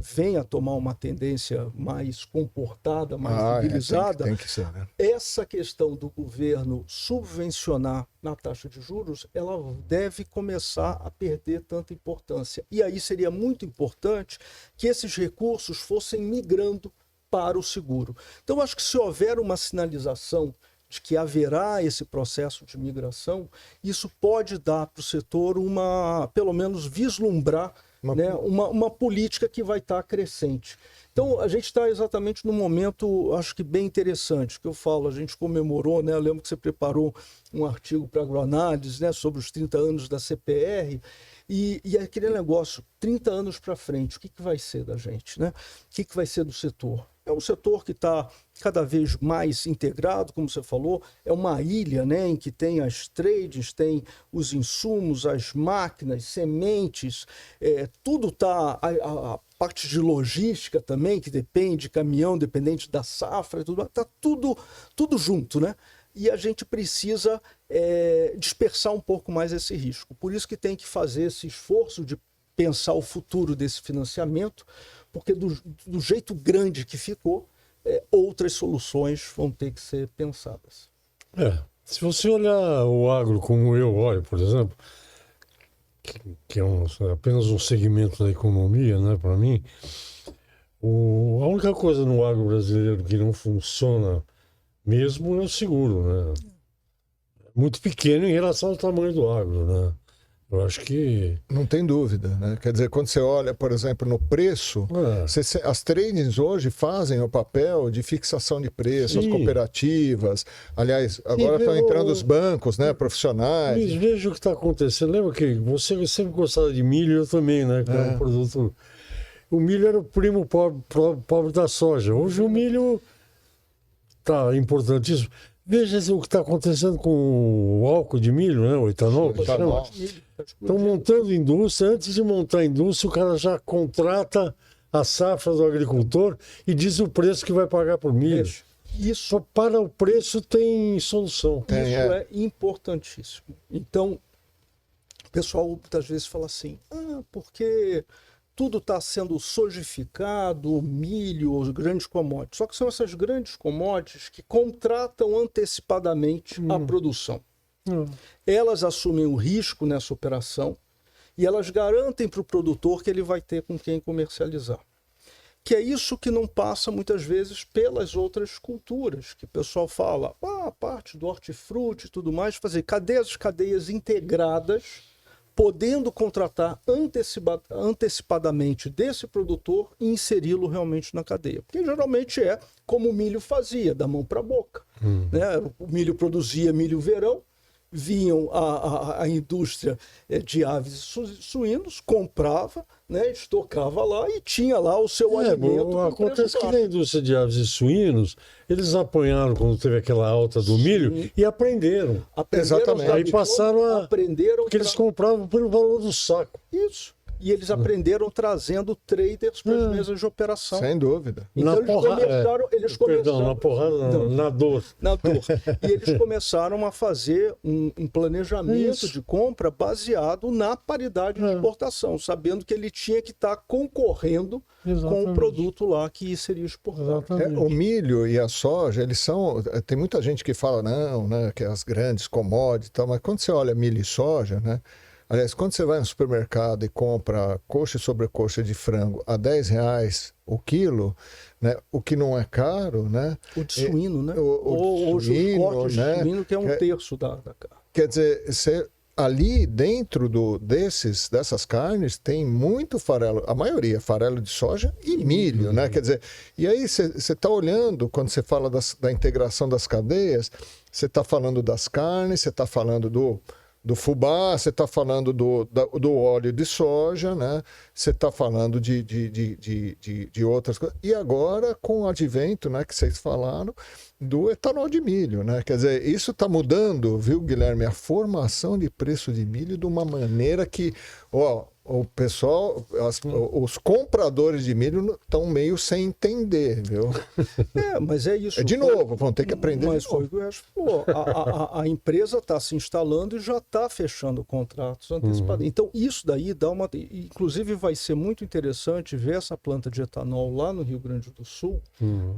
venha a tomar uma tendência mais comportada, mais civilizada, tem que ser, né? Essa questão do governo subvencionar na taxa de juros, ela deve começar a perder tanta importância. E aí seria muito importante que esses recursos fossem migrando para o seguro. Então, acho que se houver uma sinalização de que haverá esse processo de migração, isso pode dar para o setor pelo menos vislumbrar uma política que vai estar crescente. Então, a gente está exatamente num momento, acho que bem interessante, que eu falo, a gente comemorou, né? Eu lembro que você preparou um artigo para a Agroanálise, né, sobre os 30 anos da CPR, e aquele negócio, 30 anos para frente, o que vai ser da gente, né? O que vai ser do setor? É um setor que está cada vez mais integrado, como você falou, é uma ilha, né, em que tem as trades, tem os insumos, as máquinas, sementes, tudo está... A parte de logística também, que depende, caminhão dependente da safra, está tudo junto, né? E a gente precisa dispersar um pouco mais esse risco. Por isso que tem que fazer esse esforço de pensar o futuro desse financiamento, porque do jeito grande que ficou, outras soluções vão ter que ser pensadas. Se você olhar o agro como eu olho, por exemplo, que é apenas um segmento da economia, né, para mim, a única coisa no agro brasileiro que não funciona mesmo é o seguro, né? Muito pequeno em relação ao tamanho do agro, né? Eu acho que... Não tem dúvida, né? Quer dizer, quando você olha, por exemplo, no preço, as tradings hoje fazem o papel de fixação de preço, as cooperativas. Aliás, agora estão entrando os bancos, né, profissionais. Veja o que está acontecendo. Lembra que você sempre gostava de milho, eu também, né? Que é um produto... O milho era o primo pobre da soja. Hoje o milho está importantíssimo. Veja o que está acontecendo com o álcool de milho, né? O etanol. Estão montando indústria. Antes de montar a indústria, o cara já contrata a safra do agricultor e diz o preço que vai pagar por milho. Isso, só para o preço tem solução. Isso é importantíssimo. Então, o pessoal muitas vezes fala assim, porque tudo está sendo sojificado, o milho, os grandes commodities. Só que são essas grandes commodities que contratam antecipadamente a produção. Elas assumem o risco nessa operação e elas garantem para o produtor que ele vai ter com quem comercializar. Que é isso que não passa muitas vezes pelas outras culturas, que o pessoal fala, a parte do hortifruti e tudo mais, fazer cadeias integradas, podendo contratar antecipadamente desse produtor e inseri-lo realmente na cadeia. Porque geralmente é como o milho fazia, da mão para a boca. Né? O milho produzia milho verão, vinham a indústria de aves e suínos, comprava, né, estocava lá e tinha lá o seu alimento. Acontece que na indústria de aves e suínos, eles apanharam quando teve aquela alta do milho e aprenderam. Exatamente. Aí passaram a... Porque eles compravam pelo valor do saco. Isso. E eles aprenderam trazendo traders para as mesas de operação. Sem dúvida. Então eles começaram... na porrada, na dor. Na dor. E eles começaram a fazer um planejamento de compra baseado na paridade de exportação, sabendo que ele tinha que estar concorrendo com o produto lá que seria exportado. O milho e a soja, eles são... Tem muita gente que fala, não, né, que as grandes commodities e tal, mas quando você olha milho e soja, né? Aliás, quando você vai no supermercado e compra coxa e sobrecoxa de frango a R$10 o quilo, né, o que não é caro, né? O de suíno, né? Os cortes de suíno, que é um terço da carne. Quer dizer, ali dentro dessas carnes tem muito farelo, a maioria farelo de soja e milho, né? Quer dizer, e aí você está olhando, quando você fala da integração das cadeias, você está falando das carnes, você está falando do fubá, você está falando do óleo de soja, né? Você está falando de outras coisas. E agora, com o advento, né, que vocês falaram, do etanol de milho, né? Quer dizer, isso está mudando, viu, Guilherme, a formação de preço de milho de uma maneira que, o pessoal, os compradores de milho estão meio sem entender, viu? Mas é isso. De novo, vão ter que aprender. Mas foi o que o Resto falou. A empresa está se instalando e já está fechando contratos antecipados. Então, isso daí dá uma... Inclusive, vai ser muito interessante ver essa planta de etanol lá no Rio Grande do Sul,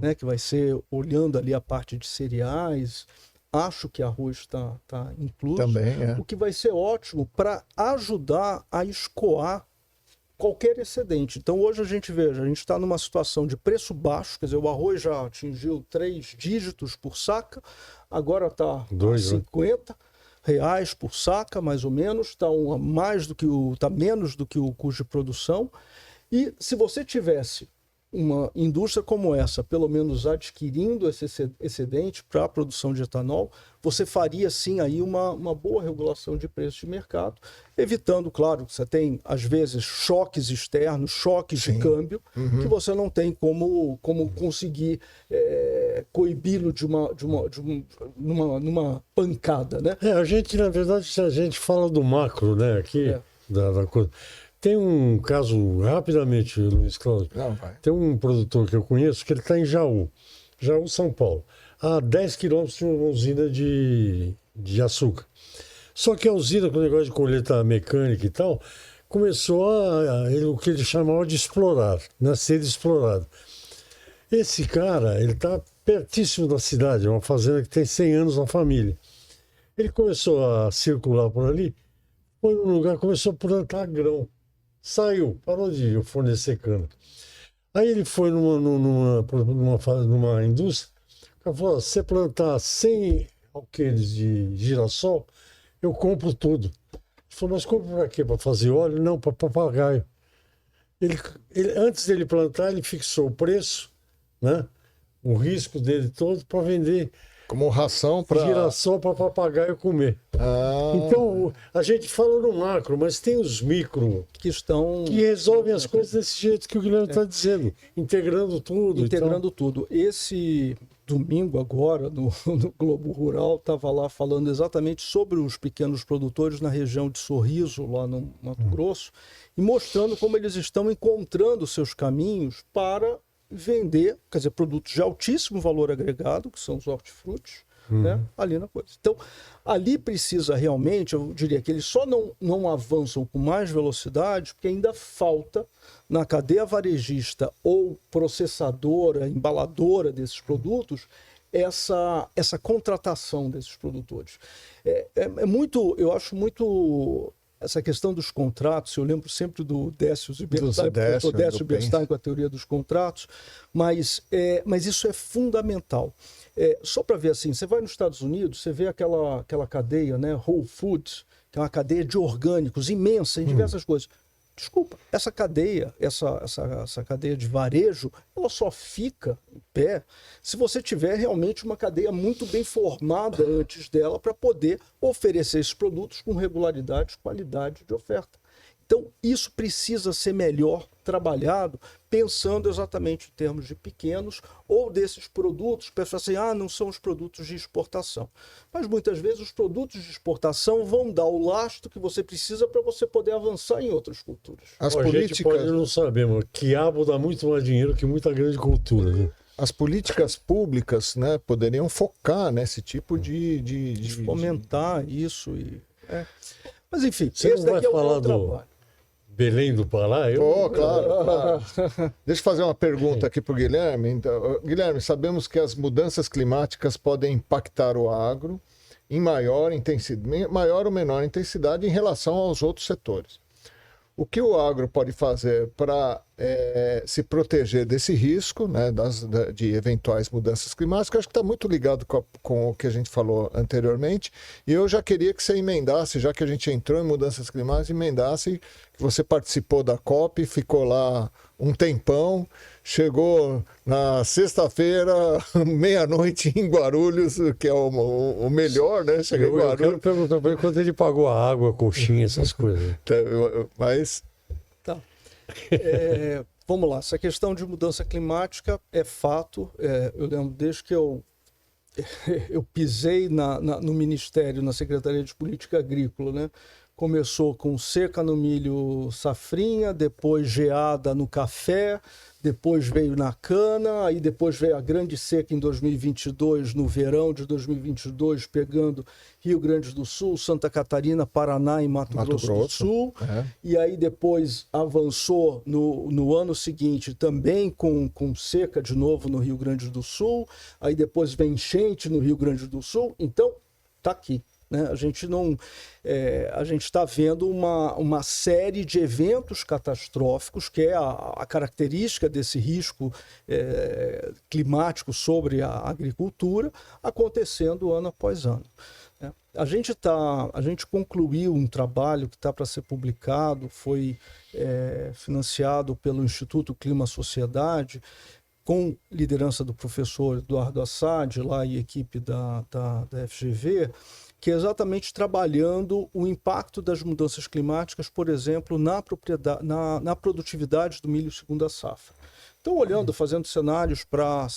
né, que vai ser olhando ali a parte de cereais. Acho que arroz está incluso. Também, o que vai ser ótimo para ajudar a escoar qualquer excedente. Então, hoje a gente está numa situação de preço baixo, quer dizer, o arroz já atingiu 3 dígitos por saca, agora está a R$50 por saca, mais ou menos, está menos do que o custo de produção. E se você tivesse uma indústria como essa, pelo menos adquirindo esse excedente para a produção de etanol, você faria sim aí uma boa regulação de preço de mercado, evitando, claro, que você tem às vezes choques externos, choques de câmbio, que você não tem como conseguir coibi-lo numa pancada, né? A gente, na verdade, a gente fala do macro, né, aqui, da coisa. Tem um caso, rapidamente, Luiz Cláudio. Tem um produtor que eu conheço que ele está em Jaú, São Paulo, a 10 quilômetros de uma usina de açúcar. Só que a usina, com o negócio de colheita mecânica e tal, começou o que ele chamava de explorar, ser explorado. Esse cara, ele está pertíssimo da cidade, é uma fazenda que tem 100 anos na família. Ele começou a circular por ali, foi num lugar, começou a plantar grão. Saiu, parou de fornecer cana. Aí ele foi numa indústria, o cara falou, se você plantar 100 alqueires de girassol, eu compro tudo. falou, mas compra para quê? Para fazer óleo? Não, para papagaio. Antes dele plantar, ele fixou o preço, né? O risco dele todo para vender. Como ração para... Girassol para papagaio comer. Então, a gente fala no macro, mas tem os micro que resolvem as coisas desse jeito que o Guilherme está dizendo. Integrando tudo. Integrando tudo. Esse domingo agora, no Globo Rural, estava lá falando exatamente sobre os pequenos produtores na região de Sorriso, lá no Mato Grosso, e mostrando como eles estão encontrando seus caminhos para vender, quer dizer, produtos de altíssimo valor agregado, que são os hortifrutis, né, ali na coisa. Então, ali precisa realmente, eu diria que eles só não avançam com mais velocidade, porque ainda falta na cadeia varejista ou processadora, embaladora desses produtos, essa contratação desses produtores. Eu acho muito... Essa questão dos contratos, eu lembro sempre do Décio Berstein com a teoria dos contratos, mas isso é fundamental. Só para ver assim, você vai nos Estados Unidos, você vê aquela cadeia, né, Whole Foods, que é uma cadeia de orgânicos imensa em diversas coisas. Desculpa, essa cadeia, essa cadeia de varejo, ela só fica em pé se você tiver realmente uma cadeia muito bem formada antes dela para poder oferecer esses produtos com regularidade, qualidade de oferta. Então, isso precisa ser melhor trabalhado, pensando exatamente em termos de pequenos ou desses produtos, pessoas assim, não são os produtos de exportação. Mas muitas vezes os produtos de exportação vão dar o lastro que você precisa para você poder avançar em outras culturas. A gente pode não saber, mas quiabo dá muito mais dinheiro que muita grande cultura, né? As políticas públicas, né, poderiam focar nesse tipo de fomentar isso. Mas enfim, você esse daqui é o meu trabalho. Belém do Pará? Claro. Deixa eu fazer uma pergunta aqui para o Guilherme. Então, Guilherme, sabemos que as mudanças climáticas podem impactar o agro em maior ou menor intensidade em relação aos outros setores. O que o agro pode fazer para se proteger desse risco, né, de eventuais mudanças climáticas? Acho que está muito ligado com o que a gente falou anteriormente. E eu já queria que você emendasse, já que a gente entrou em mudanças climáticas, emendasse que você participou da COP, ficou lá um tempão, chegou na sexta-feira, meia-noite em Guarulhos, que é o melhor, né? Cheguei em Guarulhos. Eu quero perguntar para ele quanto ele pagou a água, a coxinha, essas coisas. Mas... Tá. Vamos lá, essa questão de mudança climática é fato. Eu lembro desde que eu pisei no Ministério, na Secretaria de Política Agrícola, né? Começou com seca no milho safrinha, depois geada no café, depois veio na cana, aí depois veio a grande seca em 2022, no verão de 2022, pegando Rio Grande do Sul, Santa Catarina, Paraná e Mato Grosso do Sul. E aí depois avançou no ano seguinte também com seca de novo no Rio Grande do Sul, aí depois vem enchente no Rio Grande do Sul. Então, está aqui. Né? A gente está vendo uma série de eventos catastróficos, que é a característica desse risco climático sobre a agricultura, acontecendo ano após ano. Né? A gente concluiu um trabalho que está para ser publicado, foi financiado pelo Instituto Clima Sociedade, com liderança do professor Eduardo Assad, lá e equipe da FGV, que é exatamente trabalhando o impacto das mudanças climáticas, por exemplo, na produtividade do milho segunda safra. Então, olhando, fazendo cenários para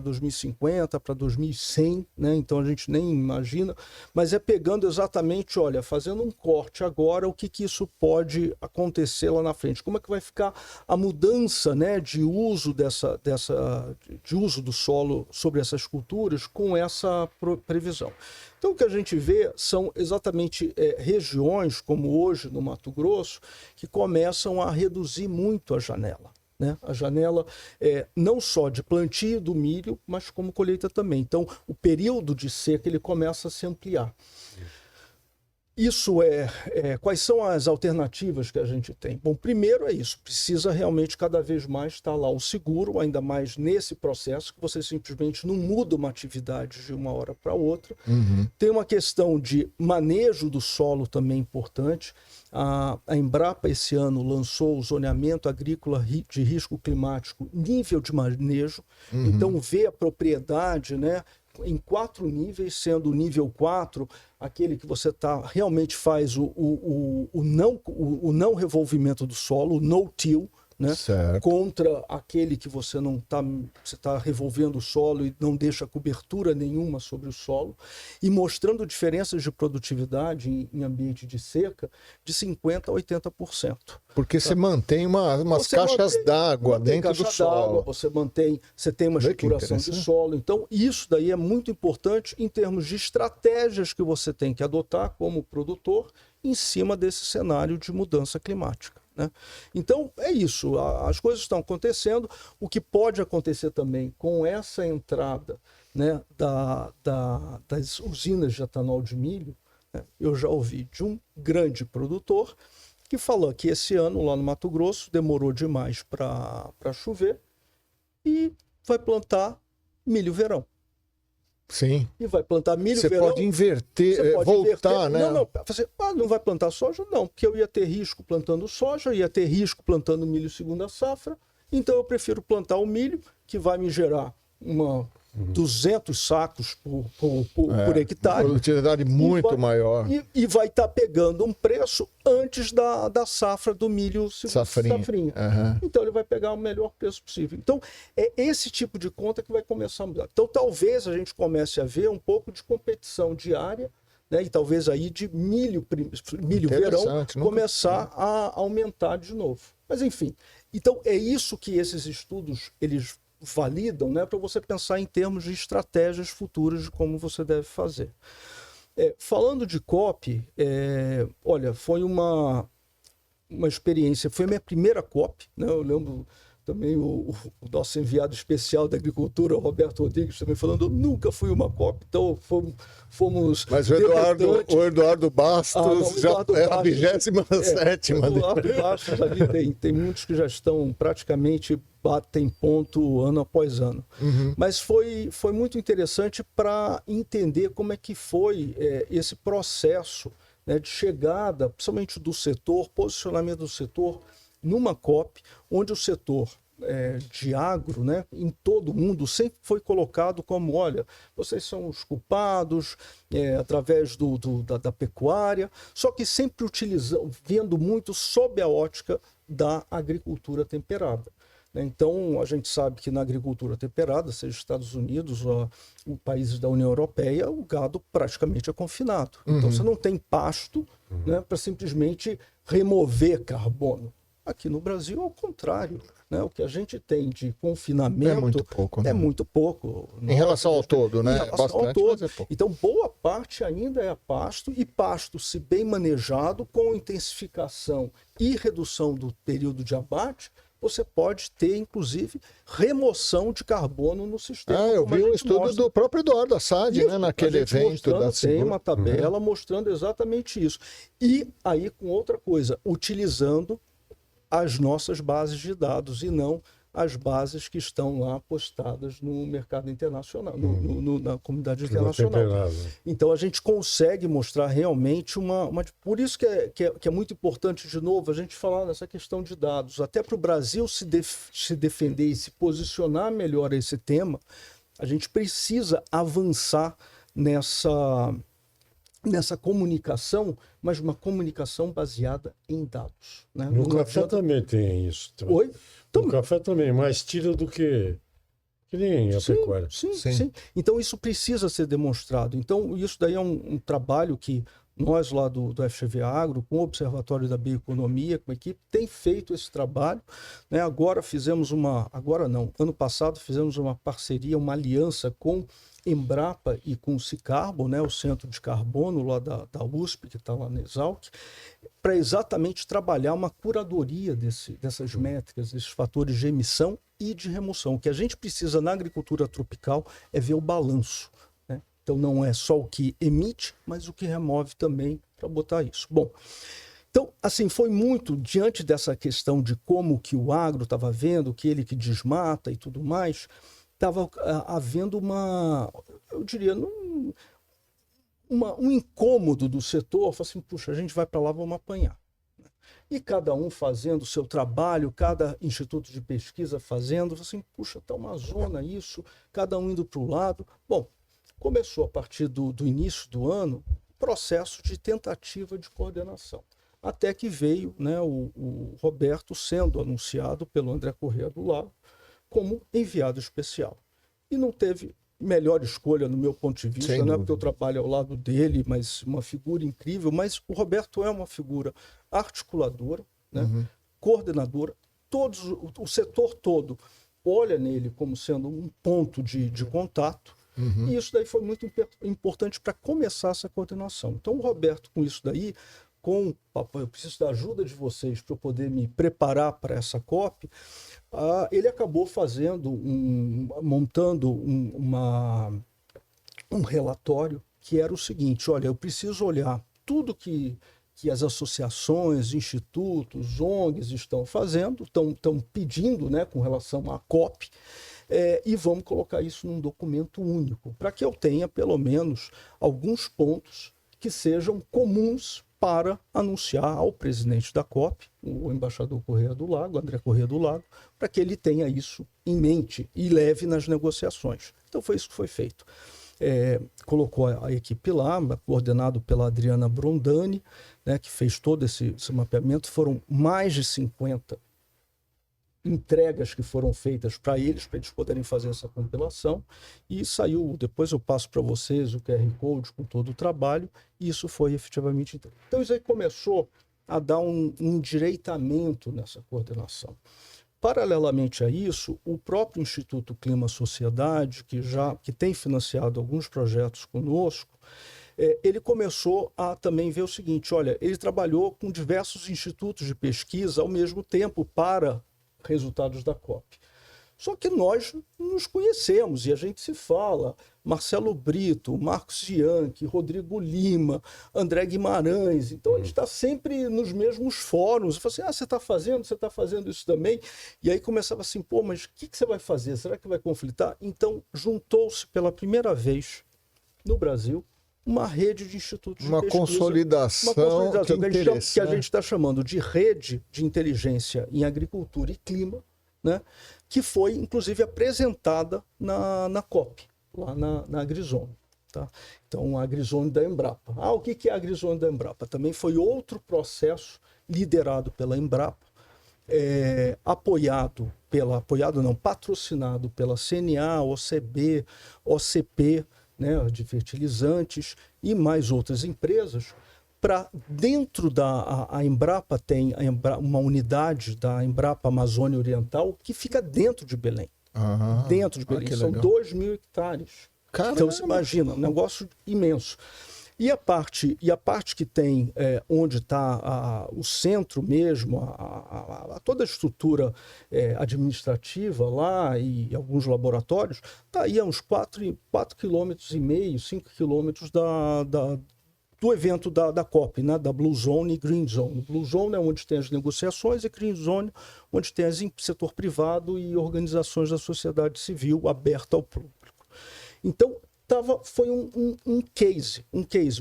2050, para 2100, né? Então a gente nem imagina, mas pegando exatamente, olha, fazendo um corte agora, o que isso pode acontecer lá na frente, como é que vai ficar a mudança, né, de uso de uso do solo sobre essas culturas com essa previsão. Então, o que a gente vê são exatamente regiões, como hoje no Mato Grosso, que começam a reduzir muito a janela. Né? A janela não só de plantio do milho, mas como colheita também. Então, o período de seca ele começa a se ampliar. Isso quais são as alternativas que a gente tem? Bom, primeiro é isso, precisa realmente cada vez mais estar lá o seguro, ainda mais nesse processo, que você simplesmente não muda uma atividade de uma hora para outra. Tem uma questão de manejo do solo também importante. A Embrapa esse ano lançou o zoneamento agrícola de risco climático, nível de manejo, então vê a propriedade, né, em 4 níveis, sendo o nível 4 aquele que você realmente faz o não revolvimento do solo, o no-till, né? Contra aquele que você não está revolvendo o solo e não deixa cobertura nenhuma sobre o solo, e mostrando diferenças de produtividade em ambiente de seca de 50% a 80%. Porque você mantém umas caixas d'água dentro do solo. Você tem uma estruturação de solo. Então, isso daí é muito importante em termos de estratégias que você tem que adotar como produtor em cima desse cenário de mudança climática, né? Então, é isso. As coisas estão acontecendo. O que pode acontecer também com essa entrada, né, das usinas de etanol de milho, né, eu já ouvi de um grande produtor que falou que esse ano, lá no Mato Grosso, demorou demais para chover e vai plantar milho verão. Sim. E vai plantar milho verão. Você pode inverter, voltar, né? Não vai plantar soja? Não, porque eu ia ter risco plantando soja, ia ter risco plantando milho segunda safra, então eu prefiro plantar o milho, que vai me gerar 200 sacos por hectare. Produtividade muito maior. E vai estar pegando um preço antes da safra do milho safrinha. Então ele vai pegar o melhor preço possível. Então é esse tipo de conta que vai começar a mudar. Então talvez a gente comece a ver um pouco de competição diária, né, e talvez aí de milho verão começar a aumentar de novo. Mas enfim, então é isso que esses estudos eles validam, né, para você pensar em termos de estratégias futuras de como você deve fazer. Falando de COP, olha, foi uma experiência, foi a minha primeira COP, né? Eu lembro também o nosso enviado especial da agricultura, o Roberto Rodrigues, também falando, eu nunca fui uma COP, então fomos... Mas o Eduardo Bastos já é a 27ª. O Eduardo Bastos ali tem muitos que já estão praticamente batem ponto ano após ano. Mas foi muito interessante para entender como é que foi esse processo, né, de chegada, principalmente do setor, posicionamento do setor, numa COP, onde o setor de agro, né, em todo o mundo, sempre foi colocado como, olha, vocês são os culpados através da pecuária, só que sempre vendo muito sob a ótica da agricultura temperada. Então, a gente sabe que na agricultura temperada, seja Estados Unidos ou países da União Europeia, o gado praticamente é confinado. Então, você não tem pasto, né, para simplesmente remover carbono. Aqui no Brasil, ao contrário, né? O que a gente tem de confinamento é muito pouco. Né? É muito pouco. Em relação ao todo, né? Em relação ao todo. Mas é pouco. Então, boa parte ainda é pasto, e pasto, se bem manejado, com intensificação e redução do período de abate, você pode ter, inclusive, remoção de carbono no sistema. Eu vi um estudo do próprio Eduardo Assad, né, naquele evento da Tem uma tabela mostrando exatamente isso. E aí, com outra coisa, utilizando as nossas bases de dados e não as bases que estão lá postadas no mercado internacional, na comunidade internacional. Então a gente consegue mostrar realmente por isso que é muito importante, de novo, a gente falar nessa questão de dados. Até para o Brasil se defender e se posicionar melhor a esse tema, a gente precisa avançar nessa comunicação, mas uma comunicação baseada em dados. Né? No café também tem isso. Oi? No café também, mais tira do que nem a pecuária. Sim. Então isso precisa ser demonstrado. Então isso daí é um trabalho que nós lá do FGV Agro, com o Observatório da Bioeconomia, com a equipe, tem feito esse trabalho. Né? Ano passado fizemos uma parceria, uma aliança com Embrapa e com o Cicarbo, né, o Centro de Carbono lá da USP, que está lá na Exalc, para exatamente trabalhar uma curadoria dessas métricas, desses fatores de emissão e de remoção. O que a gente precisa na agricultura tropical é ver o balanço. Né? Então não é só o que emite, mas o que remove também, para botar isso. Bom, então, assim, foi muito diante dessa questão de como que o agro estava vendo, que ele que desmata e tudo mais, estava havendo eu diria, um incômodo do setor, falou assim, puxa, a gente vai para lá, vamos apanhar. E cada um fazendo o seu trabalho, cada instituto de pesquisa fazendo, assim, puxa, está uma zona isso, cada um indo para o lado. Bom, começou a partir do início do ano processo de tentativa de coordenação. Até que veio, né, o Roberto sendo anunciado pelo André Corrêa do Lago como enviado especial. E não teve melhor escolha no meu ponto de vista, não é porque eu trabalho ao lado dele, mas uma figura incrível, mas o Roberto é uma figura articuladora, né, coordenadora, o setor todo olha nele como sendo um ponto de contato, e isso daí foi muito importante para começar essa coordenação. Então o Roberto, com isso daí, eu preciso da ajuda de vocês para eu poder me preparar para essa COP, ele acabou montando um relatório que era o seguinte, olha, eu preciso olhar tudo que as associações, institutos, ONGs estão fazendo, estão pedindo, né, com relação à COP, e vamos colocar isso num documento único, para que eu tenha pelo menos alguns pontos que sejam comuns para anunciar ao presidente da COP, o embaixador Corrêa do Lago, André Corrêa do Lago, para que ele tenha isso em mente e leve nas negociações. Então foi isso que foi feito. Colocou a equipe lá, coordenado pela Adriana Brondani, né, que fez todo esse mapeamento. Foram mais de 50 entregas que foram feitas para eles poderem fazer essa compilação, e saiu, depois eu passo para vocês o QR Code com todo o trabalho, e isso foi efetivamente entregue. Então isso aí começou a dar um endireitamento nessa coordenação. Paralelamente a isso, o próprio Instituto Clima Sociedade, que tem financiado alguns projetos conosco, ele começou a também ver o seguinte, olha, ele trabalhou com diversos institutos de pesquisa ao mesmo tempo para resultados da COP. Só que nós nos conhecemos e a gente se fala. Marcelo Brito, Marcos Bianchi, Rodrigo Lima, André Guimarães. Então a gente está sempre nos mesmos fóruns. Eu falo assim, você está fazendo isso também? E aí começava assim, pô, mas o que você vai fazer? Será que vai conflitar? Então juntou-se pela primeira vez no Brasil uma rede de institutos de pesquisa. Uma consolidação que a gente está chamando de rede de inteligência em agricultura e clima, né, que foi, inclusive, apresentada na COP, lá na AgriZone. Tá? Então, a AgriZone da Embrapa. O que é a AgriZone da Embrapa? Também foi outro processo liderado pela Embrapa, patrocinado pela CNA, OCB, OCP, né, de fertilizantes e mais outras empresas, para dentro a Embrapa tem uma unidade da Embrapa Amazônia Oriental que fica dentro de Belém. Dentro de Belém. São 2.000 hectares. Caramba. Então você imagina, um negócio imenso. E a parte que tem, onde está o centro mesmo, toda a estrutura administrativa lá e alguns laboratórios, está aí a uns 4,5 km, 5 km do evento da COP, né, da Blue Zone e Green Zone. Blue Zone é onde tem as negociações e Green Zone onde tem setor privado e organizações da sociedade civil aberta ao público. Então, foi um case,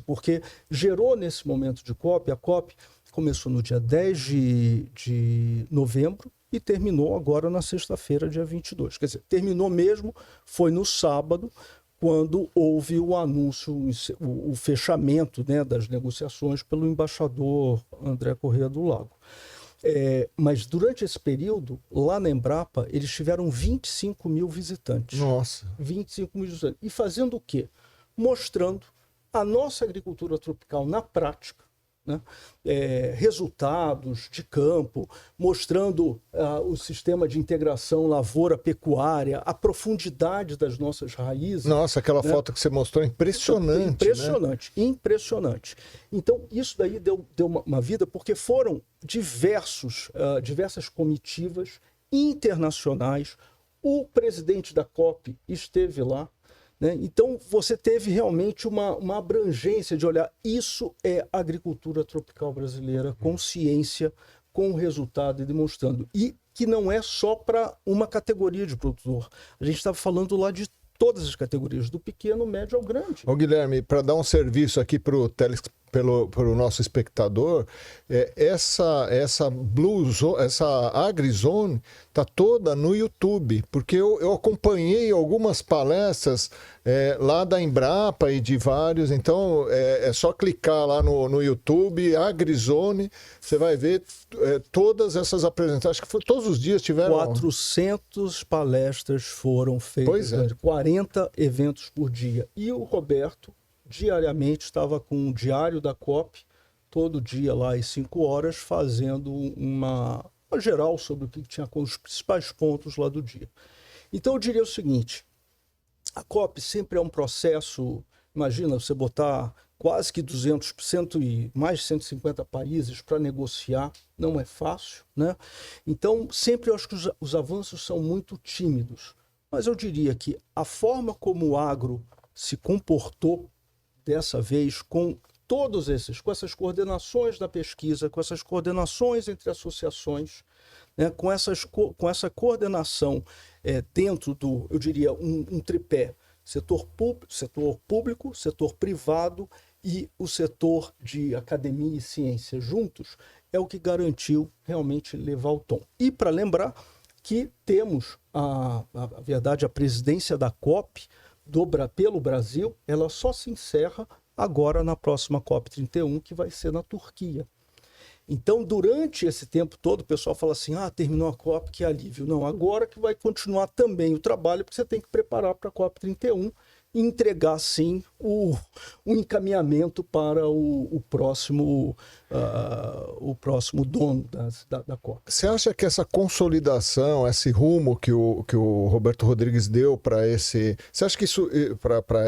porque gerou nesse momento de COP, a COP começou no dia 10 de novembro e terminou agora na sexta-feira, dia 22. Quer dizer, terminou mesmo, foi no sábado, quando houve o anúncio, o fechamento, né, das negociações pelo embaixador André Corrêa do Lago. Mas durante esse período, lá na Embrapa, eles tiveram 25 mil visitantes. Nossa! 25 mil visitantes. E fazendo o quê? Mostrando a nossa agricultura tropical na prática, né? Resultados de campo, mostrando o sistema de integração lavoura-pecuária, a profundidade das nossas raízes. Nossa, aquela foto que você mostrou, impressionante. Impressionante. Então, isso daí deu uma vida, porque foram diversas comitivas internacionais. O presidente da COP esteve lá, né? Então, você teve realmente uma abrangência de olhar. Isso é agricultura tropical brasileira, com ciência, com resultado e demonstrando. E que não é só para uma categoria de produtor. A gente estava falando lá de todas as categorias, do pequeno, médio ao grande. Ô, Guilherme, para dar um serviço aqui para o nosso espectador, essa Blue Zone, essa AgriZone está toda no YouTube, porque eu acompanhei algumas palestras lá da Embrapa e de vários, então é só clicar lá no YouTube, AgriZone, você vai ver todas essas apresentações, acho que todos os dias tiveram... 400 palestras foram feitas, 40 eventos por dia, e o Roberto diariamente estava com o diário da COP, todo dia lá às 5 horas, fazendo uma geral sobre o que tinha com os principais pontos lá do dia. Então eu diria o seguinte, a COP sempre é um processo, imagina você botar quase que 200% e mais de 150 países para negociar, não é fácil, né? Então sempre eu acho que os avanços são muito tímidos, mas eu diria que a forma como o agro se comportou dessa vez com com essas coordenações da pesquisa, com essas coordenações entre associações, né, com essa coordenação dentro do, eu diria, um tripé, setor público, setor privado e o setor de academia e ciência juntos, é o que garantiu realmente levar o tom. E para lembrar que temos, a presidência da COP, pelo Brasil, ela só se encerra agora na próxima COP31, que vai ser na Turquia. Então, durante esse tempo todo, o pessoal fala assim, terminou a COP, que alívio. Não, agora que vai continuar também o trabalho, porque você tem que preparar para a COP31 e entregar, sim, o encaminhamento para o próximo dono da COP. Você acha que essa consolidação, esse rumo que o Roberto Rodrigues deu para esse... Você acha que isso,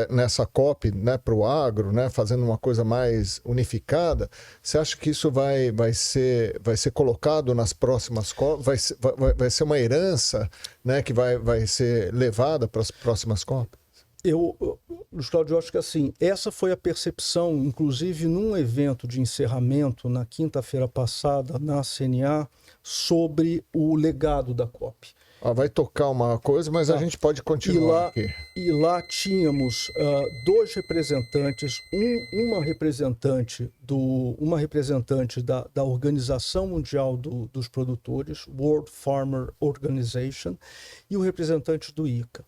nessa COP, né, para o agro, né, fazendo uma coisa mais unificada, você acha que isso vai ser colocado nas próximas COP? Vai ser uma herança, né, que vai ser levada para as próximas COP? Luiz Cláudio, eu acho que assim, essa foi a percepção, inclusive num evento de encerramento na quinta-feira passada na CNA, sobre o legado da COP. Vai tocar uma coisa, mas a gente pode continuar aqui. E lá tínhamos 2 representantes, uma representante da Organização Mundial dos Produtores, World Farmer Organization, e o representante do ICA.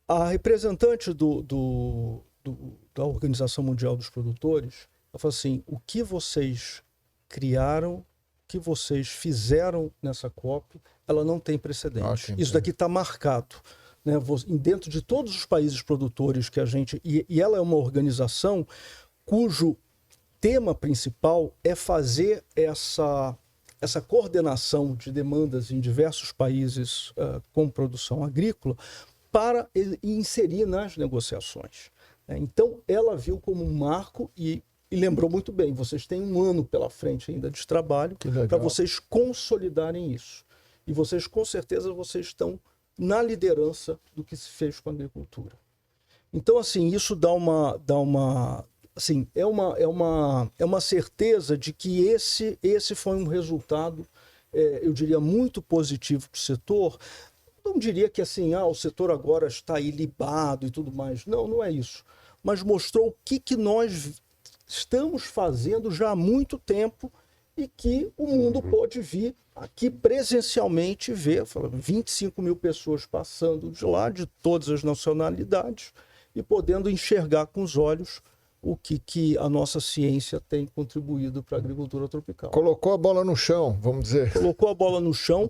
A representante da Organização Mundial dos Produtores, ela falou assim, o que vocês criaram, o que vocês fizeram nessa COP, ela não tem precedente. Isso daqui está marcado, né? Dentro de todos os países produtores que a gente... E ela é uma organização cujo tema principal é fazer essa coordenação de demandas em diversos países com produção agrícola, para inserir nas negociações. Então, ela viu como um marco e lembrou muito bem, vocês têm um ano pela frente ainda de trabalho para vocês consolidarem isso. E vocês, com certeza, vocês estão na liderança do que se fez com a agricultura. Então, assim, isso dá uma assim, é uma certeza de que esse foi um resultado, eu diria, muito positivo para o setor. Não diria que assim, o setor agora está ilibado e tudo mais. Não, não é isso. Mas mostrou o que nós estamos fazendo já há muito tempo e que o mundo pode vir aqui presencialmente ver. 25 mil pessoas passando de lá, de todas as nacionalidades, e podendo enxergar com os olhos o que a nossa ciência tem contribuído para a agricultura tropical. Colocou a bola no chão, vamos dizer. Colocou a bola no chão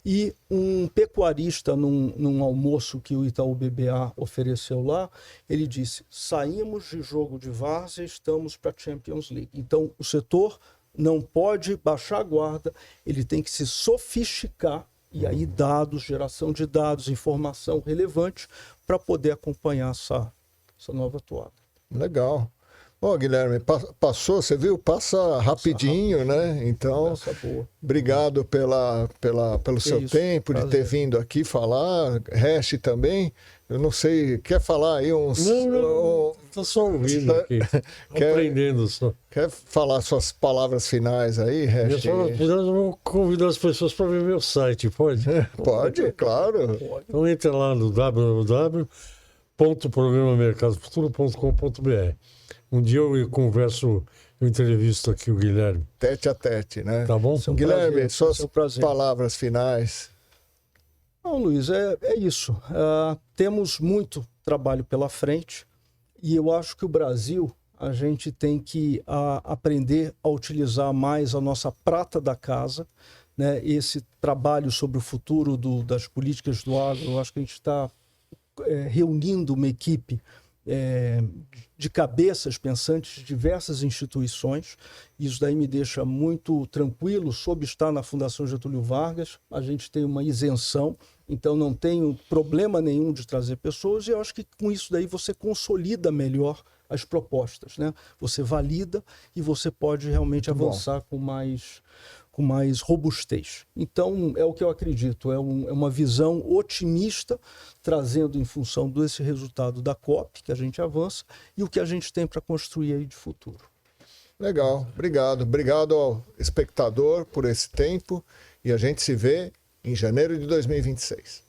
e um pecuarista, num almoço que o Itaú BBA ofereceu lá, ele disse, saímos de jogo de várzea, estamos para a Champions League. Então, o setor não pode baixar a guarda, ele tem que se sofisticar, e aí geração de dados, informação relevante, para poder acompanhar essa nova toada. Legal. Guilherme, passou, você viu? Passa rapidinho, né? Então, obrigado pelo seu tempo, de ter vindo aqui falar. Hash também. Eu não sei, quer falar aí uns... Não, estou só ouvindo aqui, aprendendo só. Quer falar suas palavras finais aí, Resch? Eu vou convidar as pessoas para ver meu site, pode? Pode, claro. Então entra lá no www.programamercadofuturo.com.br. Um dia eu entrevisto aqui o Guilherme. Tete a tete, né? Tá bom? Guilherme, suas palavras finais. Não, Luiz, é isso. Temos muito trabalho pela frente e eu acho que o Brasil, a gente tem que aprender a utilizar mais a nossa prata da casa, né? Esse trabalho sobre o futuro das políticas do agro, eu acho que a gente está reunindo uma equipe de cabeças pensantes de diversas instituições. Isso daí me deixa muito tranquilo sobre estar na Fundação Getúlio Vargas. A gente tem uma isenção, então não tenho problema nenhum de trazer pessoas, e eu acho que com isso daí você consolida melhor as propostas, né? Você valida e você pode realmente avançar com mais robustez. Então, é o que eu acredito, é uma visão otimista, trazendo em função desse resultado da COP, que a gente avança, e o que a gente tem para construir aí de futuro. Legal, obrigado. Obrigado ao espectador por esse tempo, e a gente se vê em janeiro de 2026.